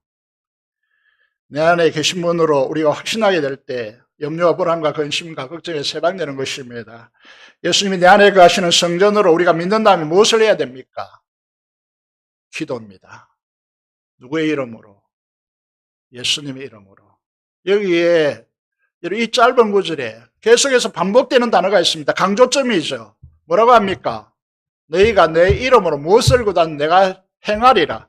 S1: 내 안에 계신 분으로 우리가 확신하게 될 때 염려와 불안과 근심과 걱정에 세방되는 것입니다. 예수님이 내 안에 거하시는 성전으로 우리가 믿는다면 무엇을 해야 됩니까? 기도입니다. 누구의 이름으로? 예수님의 이름으로. 여기에 이 짧은 구절에 계속해서 반복되는 단어가 있습니다. 강조점이죠. 뭐라고 합니까? 너희가 내 이름으로 무엇을 구하든 내가 행하리라.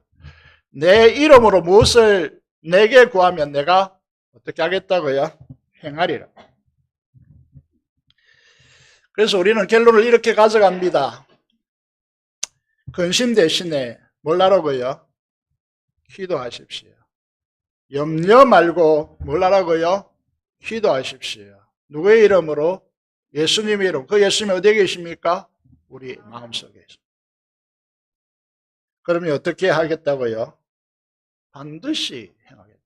S1: 내 이름으로 무엇을 내게 구하면 내가 어떻게 하겠다고요? 행하리라. 그래서 우리는 결론을 이렇게 가져갑니다. 근심 대신에 뭘 하라고요? 기도하십시오. 염려 말고 뭘 하라고요? 기도하십시오. 누구의 이름으로? 예수님의 이름. 그 예수님이 어디에 계십니까? 우리 마음속에 있습니다. 그러면 어떻게 하겠다고요? 반드시 행하겠다.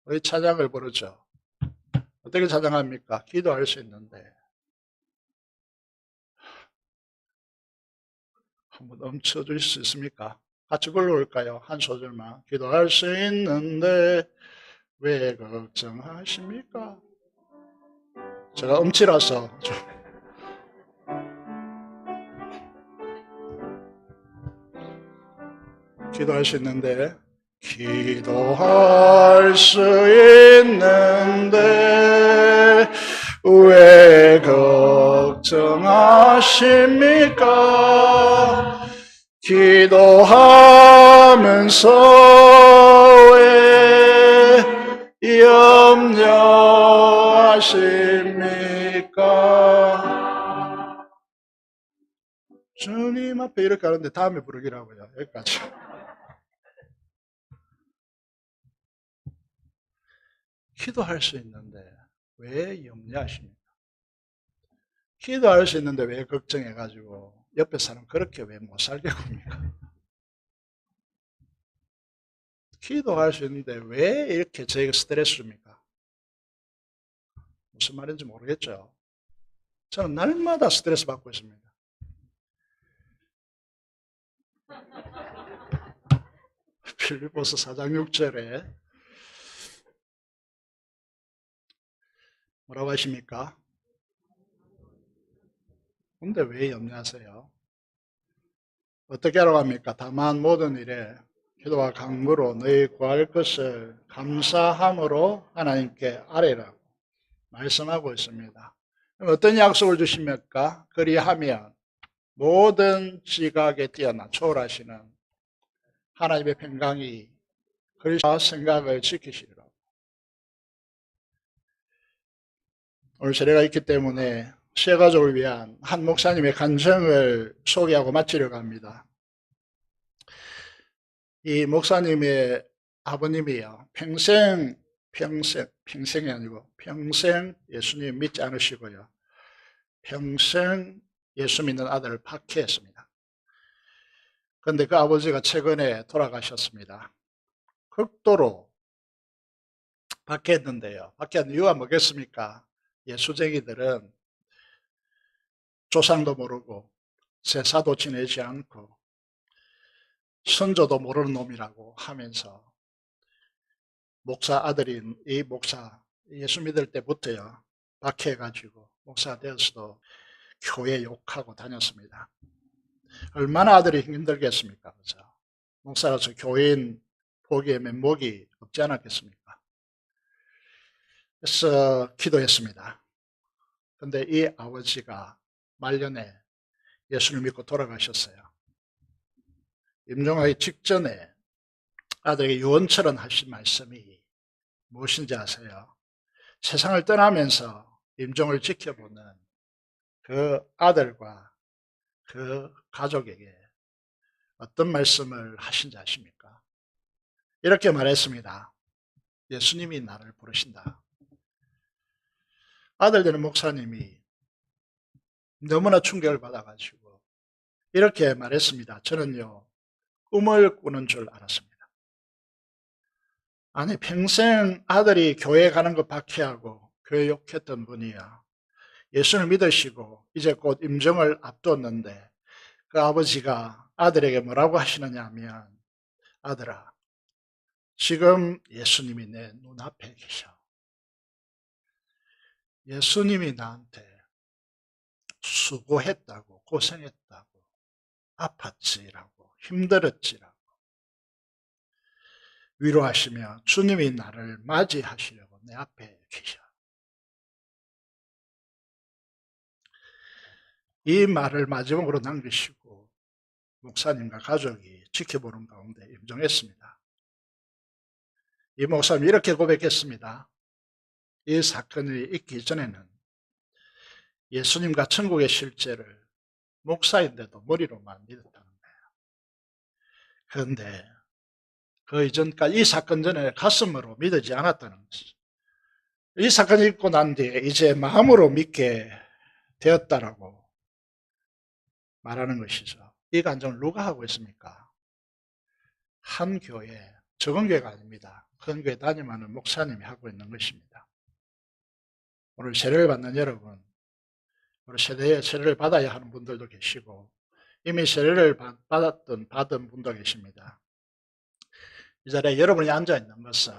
S1: 우리 찬양을 부르죠. 어떻게 찬양합니까? 기도할 수 있는데. 한번 멈춰줄 수 있습니까? 같이 불러볼까요? 한 소절만. 기도할 수 있는데 왜 걱정하십니까? 제가 음치라서 좀. 기도할 수 있는데 기도할 수 있는데 왜 걱정하십니까? 기도하면서 왜 염려하십니까? 주님 앞에 이렇게 하는데 다음에 부르기라고요. 여기까지. 기도할 수 있는데 왜 염려하십니까? 기도할 수 있는데 왜 걱정해가지고 옆에 사람 그렇게 왜 못 살게 굽니까? 기도할 수 있는데 왜 이렇게 저희가 스트레스 줍니까? 무슨 말인지 모르겠죠? 저는 날마다 스트레스 받고 있습니다. 빌립보서 4장 6절에 뭐라고 하십니까? 근데 왜 염려하세요? 어떻게 하라고 합니까? 다만 모든 일에 기도와 간구로 너희 구할 것을 감사함으로 하나님께 아뢰라고 말씀하고 있습니다. 그럼 어떤 약속을 주십니까? 그리하면 모든 지각에 뛰어나 초월하시는 하나님의 평강이 그리스도의 생각을 지키시리라고. 오늘 세례가 있기 때문에 세 가족을 위한 한 목사님의 간증을 소개하고 마치려고 합니다. 이 목사님의 아버님이요, 평생 평생이 아니고 평생 예수님 믿지 않으시고요. 평생 예수 믿는 아들을 박해했습니다. 그런데 그 아버지가 최근에 돌아가셨습니다. 극도로 박해했는데요. 박해한 이유가 뭐겠습니까? 예수쟁이들은 조상도 모르고 제사도 지내지 않고 선조도 모르는 놈이라고 하면서 목사 아들인 이 목사 예수 믿을 때부터요 박해해가지고 목사가 되어서도 교회 욕하고 다녔습니다. 얼마나 아들이 힘들겠습니까? 그죠? 목사로서 교인 보기에 면목이 없지 않았겠습니까? 그래서 기도했습니다. 그런데 이 아버지가 말년에 예수를 믿고 돌아가셨어요. 임종하기 직전에 아들에게 유언처럼 하신 말씀이 무엇인지 아세요? 세상을 떠나면서 임종을 지켜보는 그 아들과 그 가족에게 어떤 말씀을 하신지 아십니까? 이렇게 말했습니다. 예수님이 나를 부르신다. 아들 되는 목사님이 너무나 충격을 받아가지고 이렇게 말했습니다. 저는요 꿈을 꾸는 줄 알았습니다. 아니 평생 아들이 교회 가는 거 박해하고 교회 욕했던 분이야 예수를 믿으시고 이제 곧 임종을 앞두었는데 그 아버지가 아들에게 뭐라고 하시느냐 하면 아들아 지금 예수님이 내 눈앞에 계셔. 예수님이 나한테 수고했다고 고생했다고 아팠지라고 힘들었지라고 위로하시며 주님이 나를 맞이하시려고 내 앞에 계셔. 이 말을 마지막으로 남기시고 목사님과 가족이 지켜보는 가운데 임종했습니다. 이 목사님이 이렇게 고백했습니다. 이 사건이 있기 전에는 예수님과 천국의 실제를 목사인데도 머리로만 믿었다는 거예요. 그런데 그 이전까지 이 사건 전에 가슴으로 믿지 않았다는 것이죠. 이 사건이 있고 난 뒤에 이제 마음으로 믿게 되었다라고 말하는 것이죠. 이 간증을 누가 하고 있습니까? 한 교회, 적은 교회가 아닙니다. 큰 교회 다니면은 목사님이 하고 있는 것입니다. 오늘 세례를 받는 여러분, 우리 세대에 세례를 받아야 하는 분들도 계시고 이미 세례를 받은 분도 계십니다. 이 자리에 여러분이 앉아있는 것은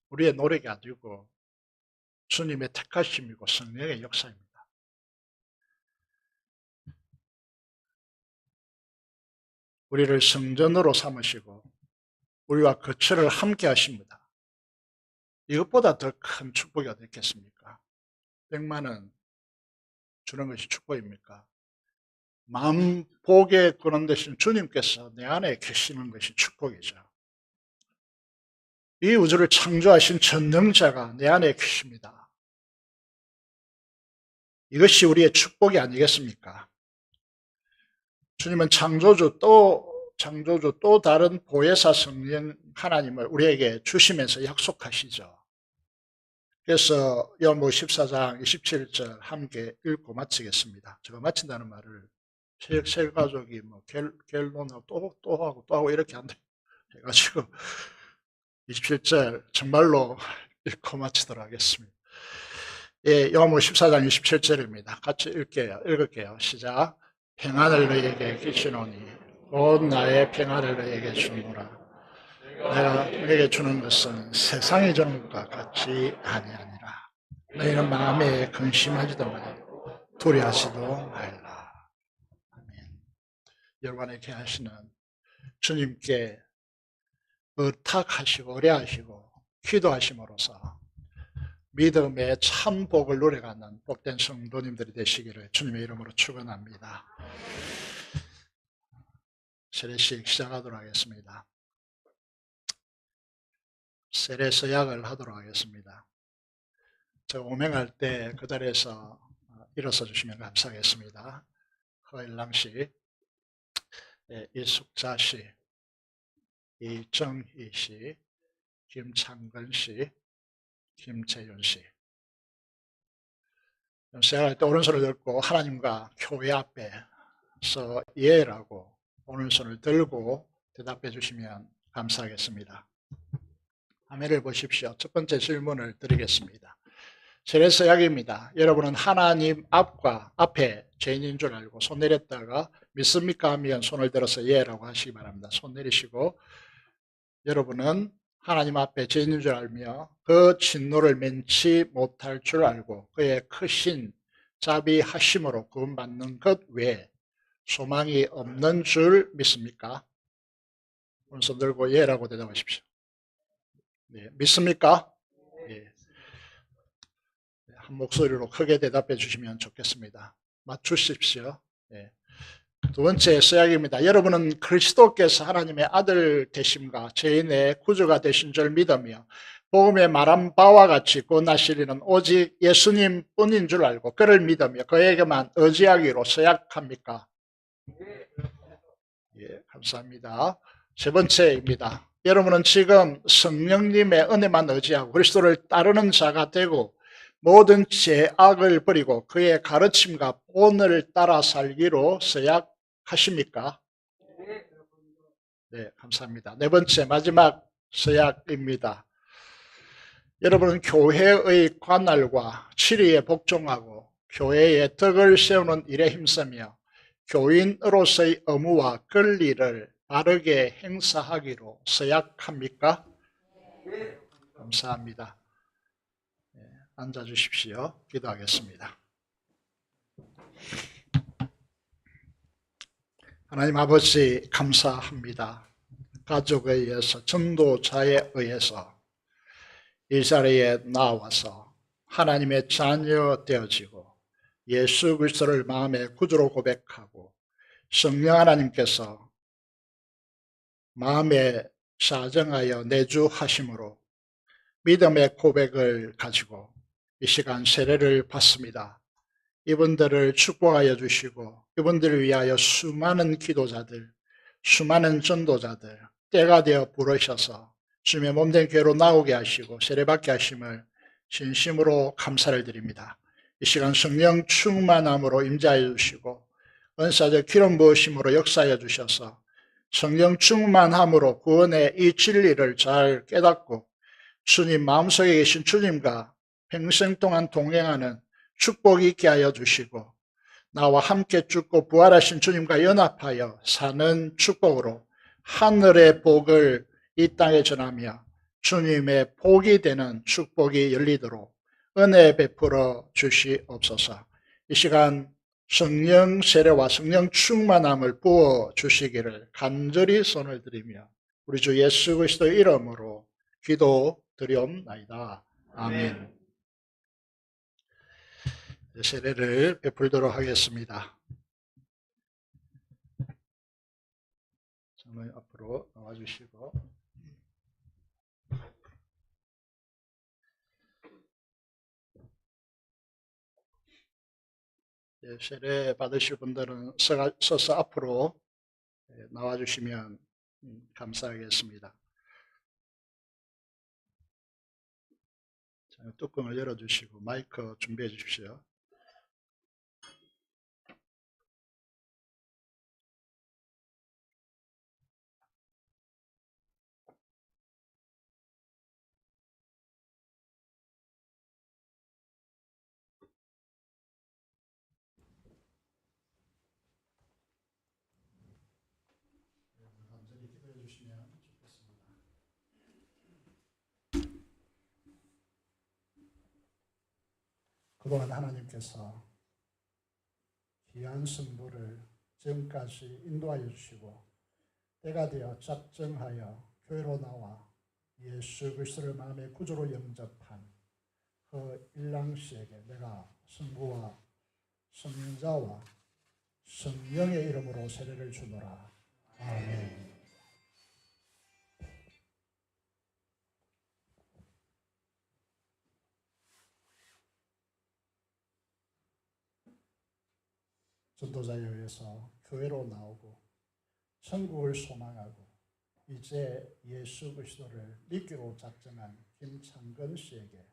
S1: 우리의 노력이 아니고 주님의 택하심이고 성령의 역사입니다. 우리를 성전으로 삼으시고 우리와 거처를 함께 하십니다. 이것보다 더 큰 축복이 어디 있겠습니까? 100만 원 주는 것이 축복입니까? 마음 보게 그런 대신 주님께서 내 안에 계시는 것이 축복이죠. 이 우주를 창조하신 전능자가 내 안에 계십니다. 이것이 우리의 축복이 아니겠습니까? 주님은 창조주 또 다른 보혜사 성령 하나님을 우리에게 주시면서 약속하시죠. 그래서 요한복음 14장 27절 함께 읽고 마치겠습니다. 제가 마친다는 말을 세 가족이 뭐 갤론하고 또 하고 이렇게 한다 해가지고 27절 정말로 읽고 마치도록 하겠습니다. 예, 요한복음 14장 27절입니다. 같이 읽을게요. 시작. 평안을 너희에게 끼치노니 곧 나의 평안을 너희에게 주노라. 내가 너희에게 주는 것은 세상이 주는 것과 같이 아니하니라. 너희는 마음에 근심하지도 말고 두려워하지도 말라. 아멘. 여러분에게 하시는 주님께 의탁하시고 의뢰하시고 기도하심으로써 믿음의 참 복을 누려가는 복된 성도님들이 되시기를 주님의 이름으로 축원합니다. 세례식 시작하도록 하겠습니다. 세례 서약을 하도록 하겠습니다. 제가 오명할 때 그 자리에서 일어서 주시면 감사하겠습니다. 허일랑 씨, 이숙자 씨, 이정희 씨, 김창근 씨, 김채윤 씨. 시작할 때 오른손을 들고 하나님과 교회 앞에서 예라고 오른손을 들고 대답해 주시면 감사하겠습니다. 화면을 보십시오. 첫 번째 질문을 드리겠습니다. 세례서약입니다. 여러분은 하나님 앞에 죄인인 줄 알고 손 내렸다가 믿습니까 하면 손을 들어서 예라고 하시기 바랍니다. 손 내리시고 여러분은 하나님 앞에 죄인인 줄 알며 그 진노를 면치 못할 줄 알고 그의 크신 자비하심으로 구원받는 것 외에 소망이 없는 줄 믿습니까? 오른손 들고 예라고 대답하십시오. 네, 믿습니까? 예. 한 목소리로 크게 대답해 주시면 좋겠습니다. 맞추십시오. 예. 두 번째 서약입니다. 여러분은 그리스도께서 하나님의 아들 되심과 죄인의 구주가 되신 줄 믿으며 복음에 말한 바와 같이 구원하시리는 오직 예수님 뿐인 줄 알고 그를 믿으며 그에게만 의지하기로 서약합니까? 예, 감사합니다. 세 번째입니다. 여러분은 지금 성령님의 은혜만 의지하고 그리스도를 따르는 자가 되고 모든 죄악을 버리고 그의 가르침과 본을 따라 살기로 서약하십니까? 네, 감사합니다. 네 번째 마지막 서약입니다. 여러분은 교회의 관할과 치리에 복종하고 교회의 덕을 세우는 일에 힘쓰며 교인으로서의 의무와 권리를 바르게 행사하기로 서약합니까? 감사합니다. 네, 앉아주십시오. 기도하겠습니다. 하나님 아버지 감사합니다. 가족에 의해서 전도자에 의해서 이 자리에 나와서 하나님의 자녀 되어지고 예수 그리스도를 마음의 구주로 고백하고 성령 하나님께서 마음에 사정하여 내주하심으로 믿음의 고백을 가지고 이 시간 세례를 받습니다. 이분들을 축복하여 주시고 이분들을 위하여 수많은 기도자들, 수많은 전도자들 때가 되어 부르셔서 주님의 몸된 교회로 나오게 하시고 세례받게 하심을 진심으로 감사를 드립니다. 이 시간 성령 충만함으로 임재하여 주시고 은사적 기름 부으심으로 역사하여 주셔서 성령 충만함으로 구원의 이 진리를 잘 깨닫고 주님 마음속에 계신 주님과 평생 동안 동행하는 축복이 있게 하여 주시고 나와 함께 죽고 부활하신 주님과 연합하여 사는 축복으로 하늘의 복을 이 땅에 전하며 주님의 복이 되는 축복이 열리도록 은혜 베풀어 주시옵소서. 이 시간 성령 세례와 성령 충만함을 부어 주시기를 간절히 손을 드리며 우리 주 예수 그리스도의 이름으로 기도 드리옵나이다. 아멘. 세례를 베풀도록 하겠습니다. 장로님 앞으로 나와주시고 세례 받으실 분들은 서서 앞으로 나와주시면 감사하겠습니다. 뚜껑을 열어주시고 마이크 준비해 주십시오. 간절히 기도해 주시면 좋겠습니다. 그동안 하나님께서 귀한 성도를 지금까지 인도하여 주시고 때가 되어 작정하여 교회로 나와 예수 그리스도를 마음의 구주로 영접한 그 일랑 씨에게 내가 성부와 성자와 성령의 이름으로 세례를 주노라. 아멘. 전도자에 의해서 교회로 나오고 천국을 소망하고 이제 예수 그리스도를 믿기로 작정한 김창건 씨에게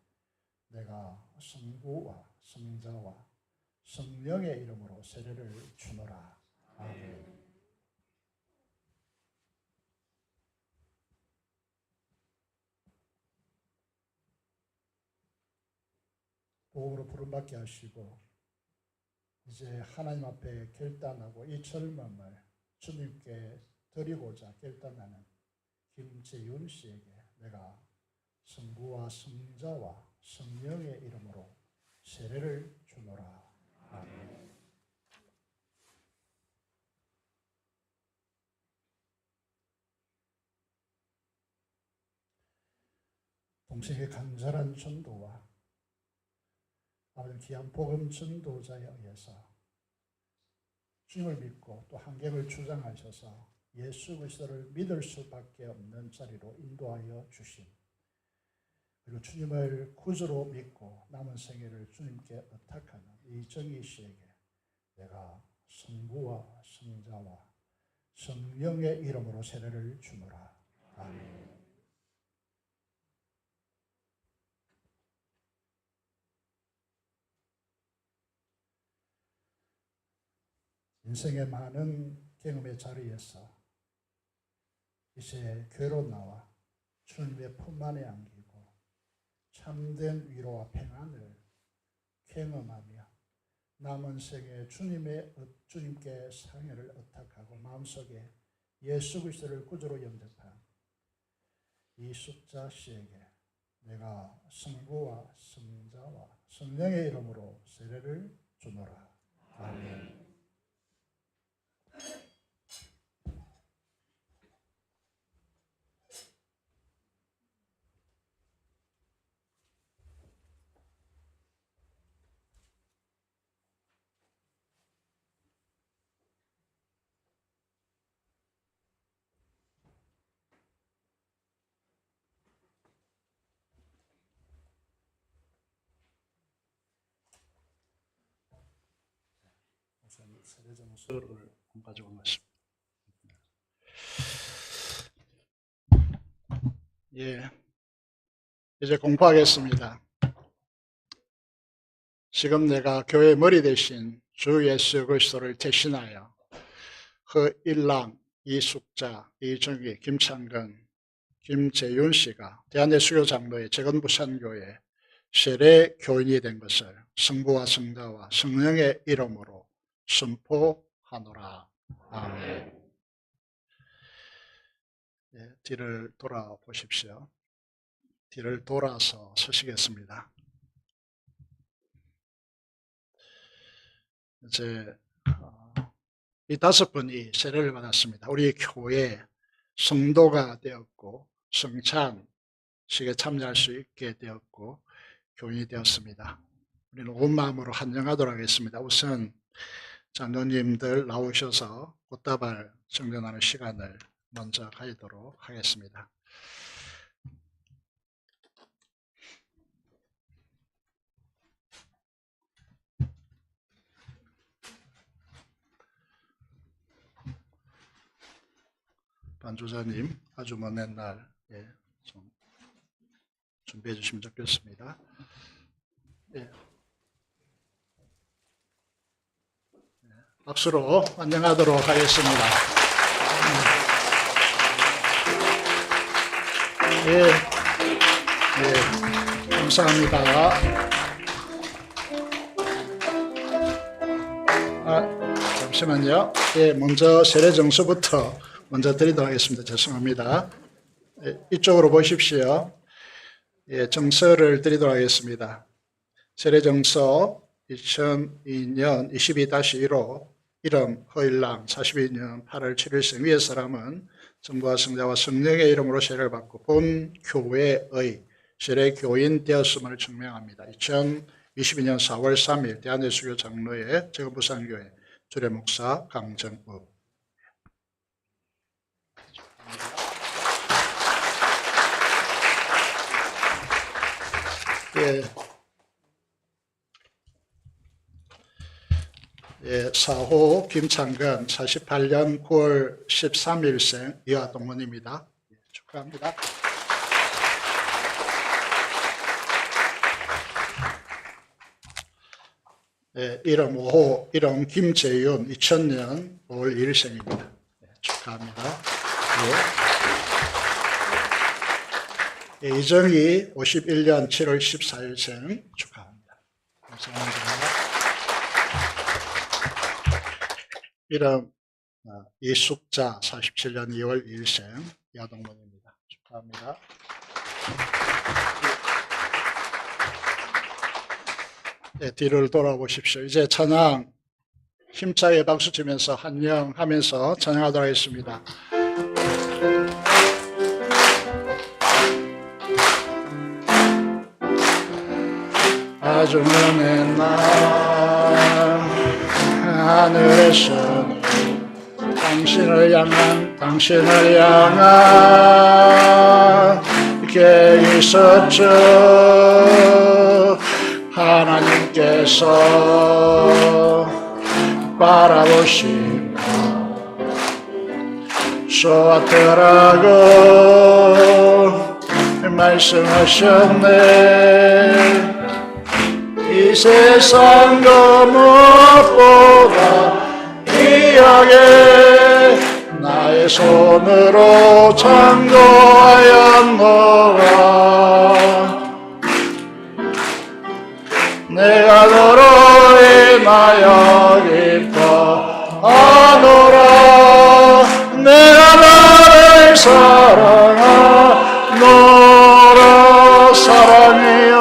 S1: 내가 성부와 성자와 성령의 이름으로 세례를 주노라. 아멘. 복음으로 부름받게 하시고 이제 하나님 앞에 결단하고 이 젊음을 주님께 드리고자 결단하는 김재윤 씨에게 내가 성부와 성자와 성령의 이름으로 세례를 주노라. 아멘. 동생의 간절한 전도와 아버지 귀한 복음 전도자에 의해서 주님을 믿고 또 한경을 주장하셔서 예수 그리스도를 믿을 수밖에 없는 자리로 인도하여 주심, 그리고 주님을 구주로 믿고 남은 생애를 주님께 의탁하는 이 정희 씨에게 내가 성부와 성자와 성령의 이름으로 세례를 주노라. 아멘. 인생의 많은 경험의 자리에서 이제 교회로 나와 주님의 품 안에 안기고 참된 위로와 평안을 경험하며 남은 생에 주님께 상해를 의탁하고 마음속에 예수 그리스도를 구주로 영접한 이 숙자 씨에게 내가 성부와 성자와 성령의 이름으로 세례를 주노라. 아멘. 세례정서를 가져온 것입니다. 예, 이제 공부하겠습니다. 지금 내가 교회 머리 대신 주 예수 그리스도를 대신하여 허일랑, 이숙자, 이정희, 김창근, 김재윤 씨가 대한예수교 장로의 재건부산교회 세례 교인이 된 것을 성부와 성자와 성령의 이름으로 선포하노라. 아멘. 예, 뒤를 돌아보십시오. 뒤를 돌아서 서시겠습니다. 이제 이 5분이 세례를 받았습니다. 우리 교회 성도가 되었고 성찬식에 참여할 수 있게 되었고 교인이 되었습니다. 우리는 온 마음으로 환영하도록 하겠습니다. 우선 장로님들 나오셔서 꽃다발 정전하는 시간을 먼저 가지도록 하겠습니다. 반주자님 아주 먼 날 좀 준비해 주시면 좋겠습니다. 예. 박수로 환영하도록 하겠습니다. 예, 예, 감사합니다. 잠시만요. 예, 먼저 세례 정서부터 먼저 드리도록 하겠습니다. 죄송합니다. 예, 이쪽으로 보십시오. 예, 정서를 드리도록 하겠습니다. 세례 정서 2002년 22-1호 이름 허일랑 42년 8월 7일생 위의 사람은 성부와 성자와 성령의 이름으로 세례를 받고 본 교회의 세례 교인 되었음을 증명합니다. 2022년 4월 3일 대한예수교 장로회 재건부산교회 주례목사 강정읍. 예. 예, 4호 김창근 48년 9월 13일생 이화동문입니다. 축하합니다. 이름 5호, 이름 김재윤, 2000년 5월 2일생입니다. 축하합니다. 이정희 51년 7월 14일생 축하합니다. 감사합니다. 이름 이숙자 47년 2월 2일생 여동문입니다. 축하합니다. 뒤를 돌아보십시오. 이제 찬양 힘차게 박수 치면서 한영하면서 찬양하도록 하겠습니다. 아주 먼 날 하늘에서는 당신을 향한 게 있었죠. 하나님께서 바라보시며 쏘았더라고 말씀하셨네. 이 세상 그 무엇보다 귀하게 나의 손으로 창조하였노라. 내가 너로 인하여 기뻐하노라. 내가 나를 사랑하노라. 사랑해요.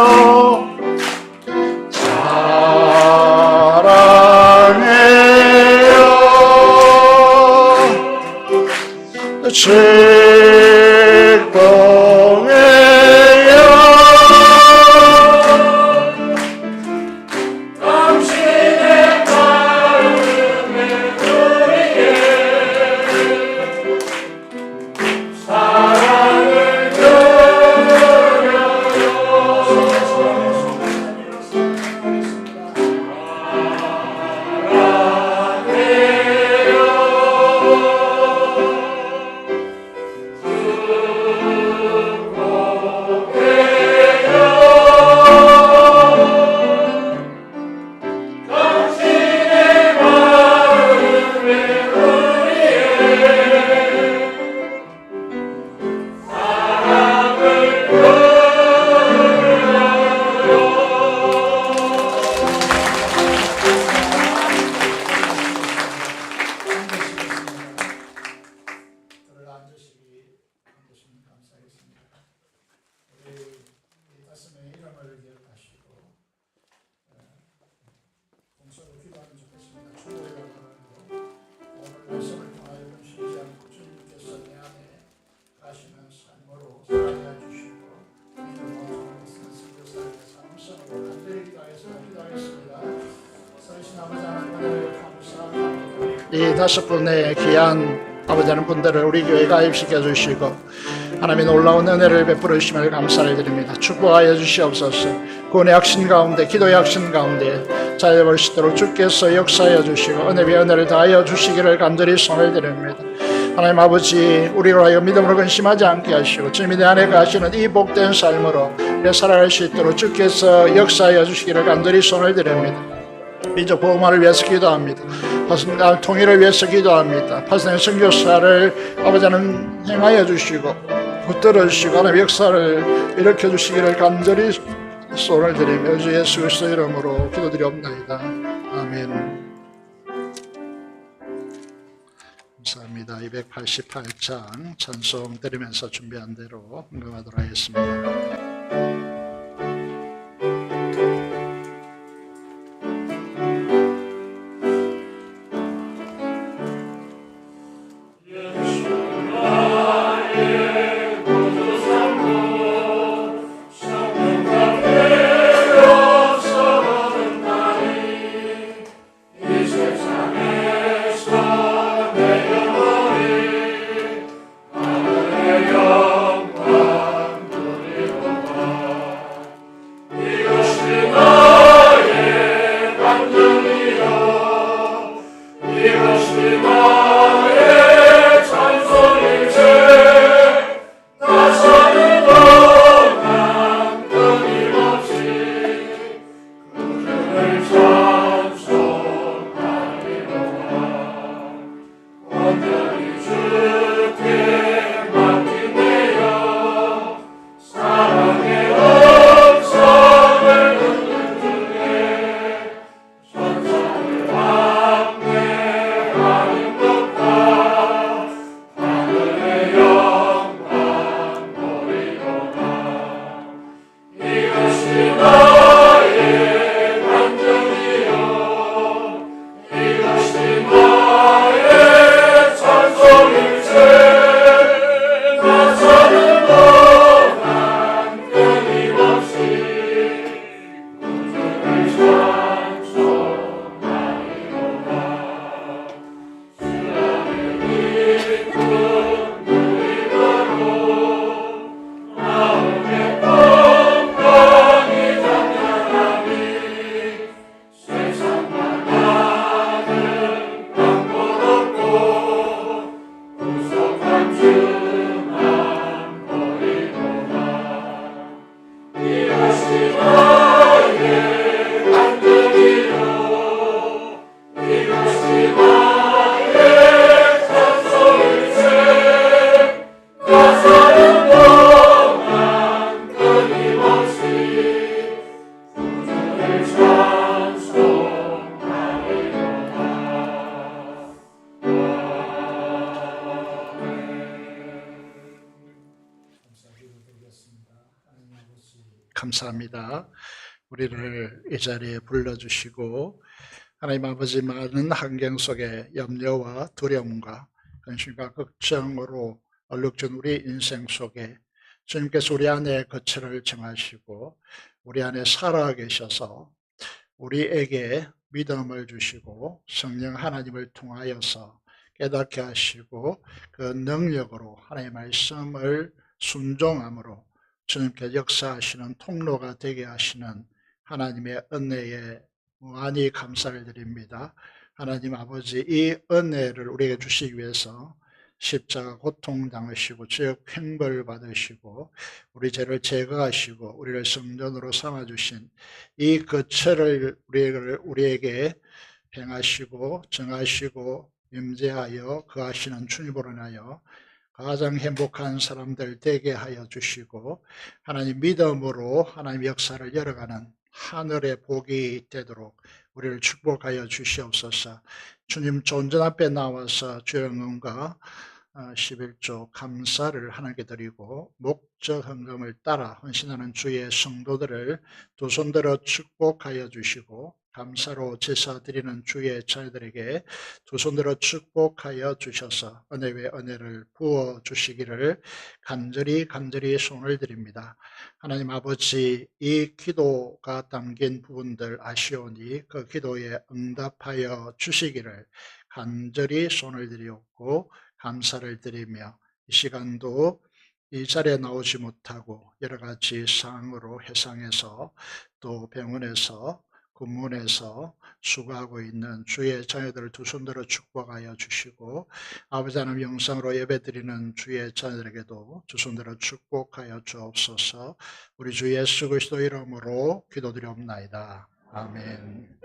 S1: 직봉해요. 당신의 마음에 우리의 사랑을 드려요. 이 5분의 귀한 아버지 하나님 분들을 우리 교회에 가입시켜 주시고 하나님의 놀라운 은혜를 베풀어 주심을 감사를 드립니다. 축복하여 주시옵소서. 구원의 확신 가운데, 기도의 확신 가운데 자유볼 수 있도록 주께서 역사하여 주시고 은혜의 은혜를 다하여 주시기를 간절히 손을 드립니다. 하나님 아버지, 우리로 하여 믿음으로 근심하지 않게 하시고 주님이 내 안에 가시는 이 복된 삶으로 살아갈 수 있도록 주께서 역사하여 주시기를 간절히 손을 드립니다. 민족 보호만을 위해서 기도합니다. 파송당 통일을 위해서 기도합니다. 파송당 선교사를 아버지는 행하여 주시고 붙들어 주시고 하나님 역사를 일으켜 주시기를 간절히 손을 드리며 주 예수 그리스도 이름으로 기도드리옵나이다. 아멘. 감사합니다. 288장 찬송 드리면서 준비한 대로 응답하도록 하겠습니다.
S2: 영광 누리고
S1: 감사합니다. 우리를 이 자리에 불러주시고 하나님 아버지 많은 환경 속에 염려와 두려움과 근심과 걱정으로 얼룩진 우리 인생 속에 주님께서 우리 안에 거처를 정하시고 우리 안에 살아계셔서 우리에게 믿음을 주시고 성령 하나님을 통하여서 깨닫게 하시고 그 능력으로 하나님의 말씀을 순종함으로 주님께 역사하시는 통로가 되게 하시는 하나님의 은혜에 무한히 감사를 드립니다. 하나님 아버지, 이 은혜를 우리에게 주시기 위해서 십자가 고통 당하시고 죄악 횡벌 받으시고 우리 죄를 제거하시고 우리를 성전으로 삼아주신 이 거처를 우리에게 행하시고 정하시고 임재하여 거하시는 주님으로 인하여 가장 행복한 사람들 되게 하여 주시고 하나님 믿음으로 하나님 역사를 열어가는 하늘의 복이 되도록 우리를 축복하여 주시옵소서. 주님 존전 앞에 나와서 주의 응원과 11조 감사를 하나님께 드리고 목적 헌금을 따라 헌신하는 주의 성도들을 두 손들어 축복하여 주시고 감사로 제사 드리는 주의 자녀들에게 두 손들어 축복하여 주셔서 은혜 위에 은혜를 부어 주시기를 간절히 손을 드립니다. 하나님 아버지, 이 기도가 담긴 부분들 아시오니 그 기도에 응답하여 주시기를 간절히 손을 드리옵고 감사를 드리며 이 시간도 이 자리에 나오지 못하고 여러 가지 상황으로 해상에서 또 병원에서 군문에서 수고하고 있는 주의 자녀들을 두 손들어 축복하여 주시고 아버지 하나님 영상으로 예배드리는 주의 자녀들에게도 두 손들어 축복하여 주옵소서. 우리 주 예수 그리스도 이름으로 기도드리옵나이다. 아멘.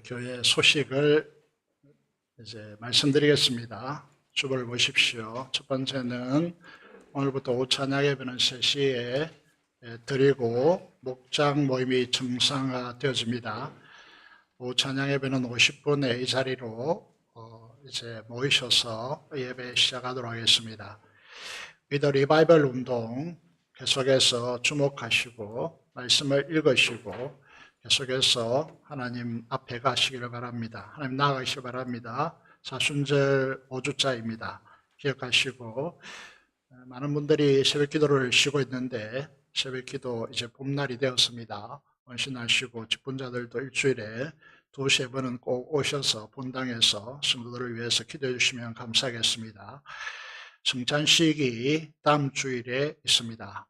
S1: 교회 소식을 이제 말씀드리겠습니다. 주보를 보십시오. 첫 번째는 오늘부터 오후 찬양 예배는 3시에 드리고 목장 모임이 정상화되어집니다. 오후 찬양 예배는 50분에 이 자리로 이제 모이셔서 예배 시작하도록 하겠습니다. 위더 리바이벌 운동 계속해서 주목하시고 말씀을 읽으시고 계속해서 하나님 앞에 가시기를 바랍니다. 하나님 나아가시기 바랍니다. 사순절 5주차입니다. 기억하시고 많은 분들이 새벽 기도를 쉬고 있는데 새벽 기도 이제 봄날이 되었습니다. 헌신하시고 직분자들도 일주일에 2-3번은 꼭 오셔서 본당에서 성도들을 위해서 기도해 주시면 감사하겠습니다. 성찬식이 다음 주일에 있습니다.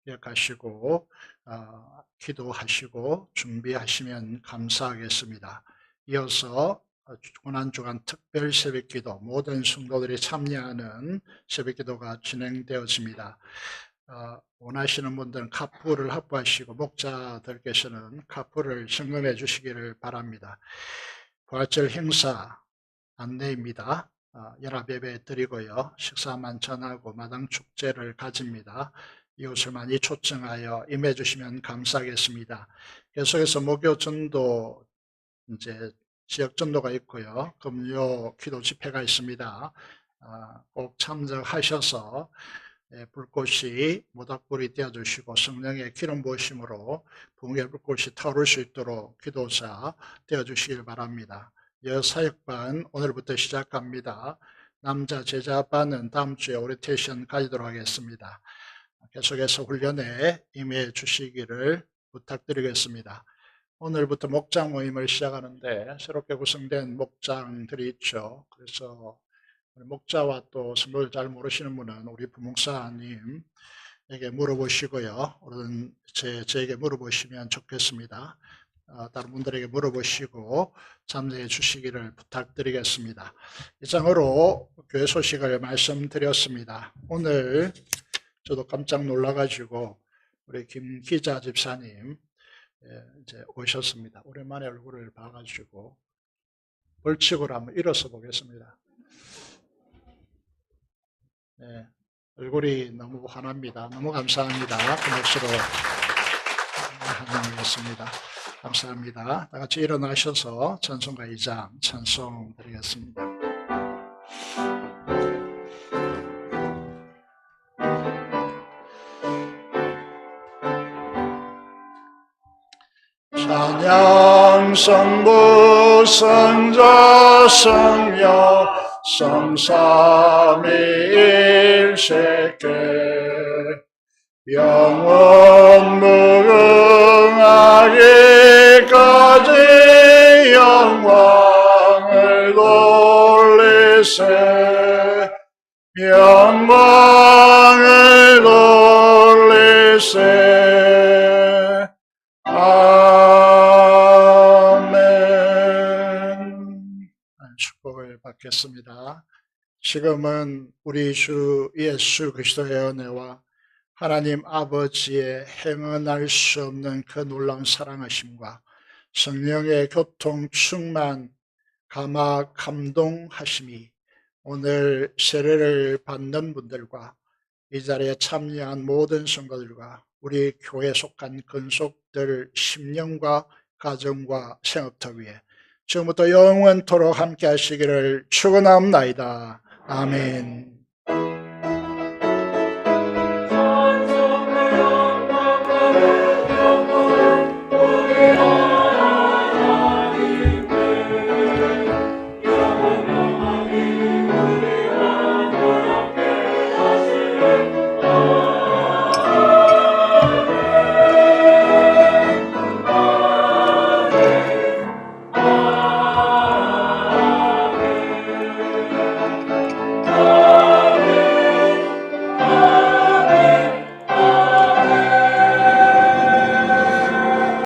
S1: 기억하시고 기도하시고 준비하시면 감사하겠습니다. 이어서 고난주간 특별 새벽기도 모든 성도들이 참여하는 새벽기도가 진행되어집니다. 원하시는 분들은 카풀을 확보하시고 목자들께서는 카풀을 점검해 주시기를 바랍니다. 부활절 행사 안내입니다. 연합예배 드리고요. 식사만 전하고 마당 축제를 가집니다. 이웃을 많이 초청하여 임해 주시면 감사하겠습니다. 계속해서 목요 전도 이제 지역 전도가 있고요. 금요 기도 집회가 있습니다. 꼭 참석하셔서 불꽃이 모닥불이 되어주시고 성령의 기름 부으심으로 붕괴 불꽃이 타오를 수 있도록 기도자 되어주시길 바랍니다. 여사역반 오늘부터 시작합니다. 남자 제자반은 다음 주에 오리테이션 가지도록 하겠습니다. 계속해서 훈련에 임해 주시기를 부탁드리겠습니다. 오늘부터 목장 모임을 시작하는데 새롭게 구성된 목장들이 있죠. 그래서 목자와 또 성도를 잘 모르시는 분은 우리 부목사님에게 물어보시고요. 저에게 물어보시면 좋겠습니다. 다른 분들에게 물어보시고 참여해 주시기를 부탁드리겠습니다. 이상으로 교회 소식을 말씀드렸습니다. 오늘 저도 깜짝 놀라가지고 우리 김기자 집사님 이제 오셨습니다. 오랜만에 얼굴을 봐가지고 벌칙으로 한번 일어서 보겠습니다. 네, 얼굴이 너무 환합니다. 너무 감사합니다. 그 몫으로 환영하겠습니다. 감사합니다. 다 같이 일어나셔서 찬송가 2장 찬송 드리겠습니다. 찬양 성부 성자 성령 성삼위일체께 영원 무궁하기까지 영광을 돌리세 영광을 돌리세 아멘. 축복을 받겠습니다. 지금은 우리 주 예수 그리스도의 은혜와 하나님 아버지의 행언할 수 없는 그 놀라운 사랑하심과 성령의 교통 충만 감화 감동하심이 오늘 세례를 받는 분들과 이 자리에 참여한 모든 성도들과 우리 교회에 속한 근속들 심령과 가정과 생업터 위에 지금부터 영원토록 함께 하시기를 축원합니다. 아멘.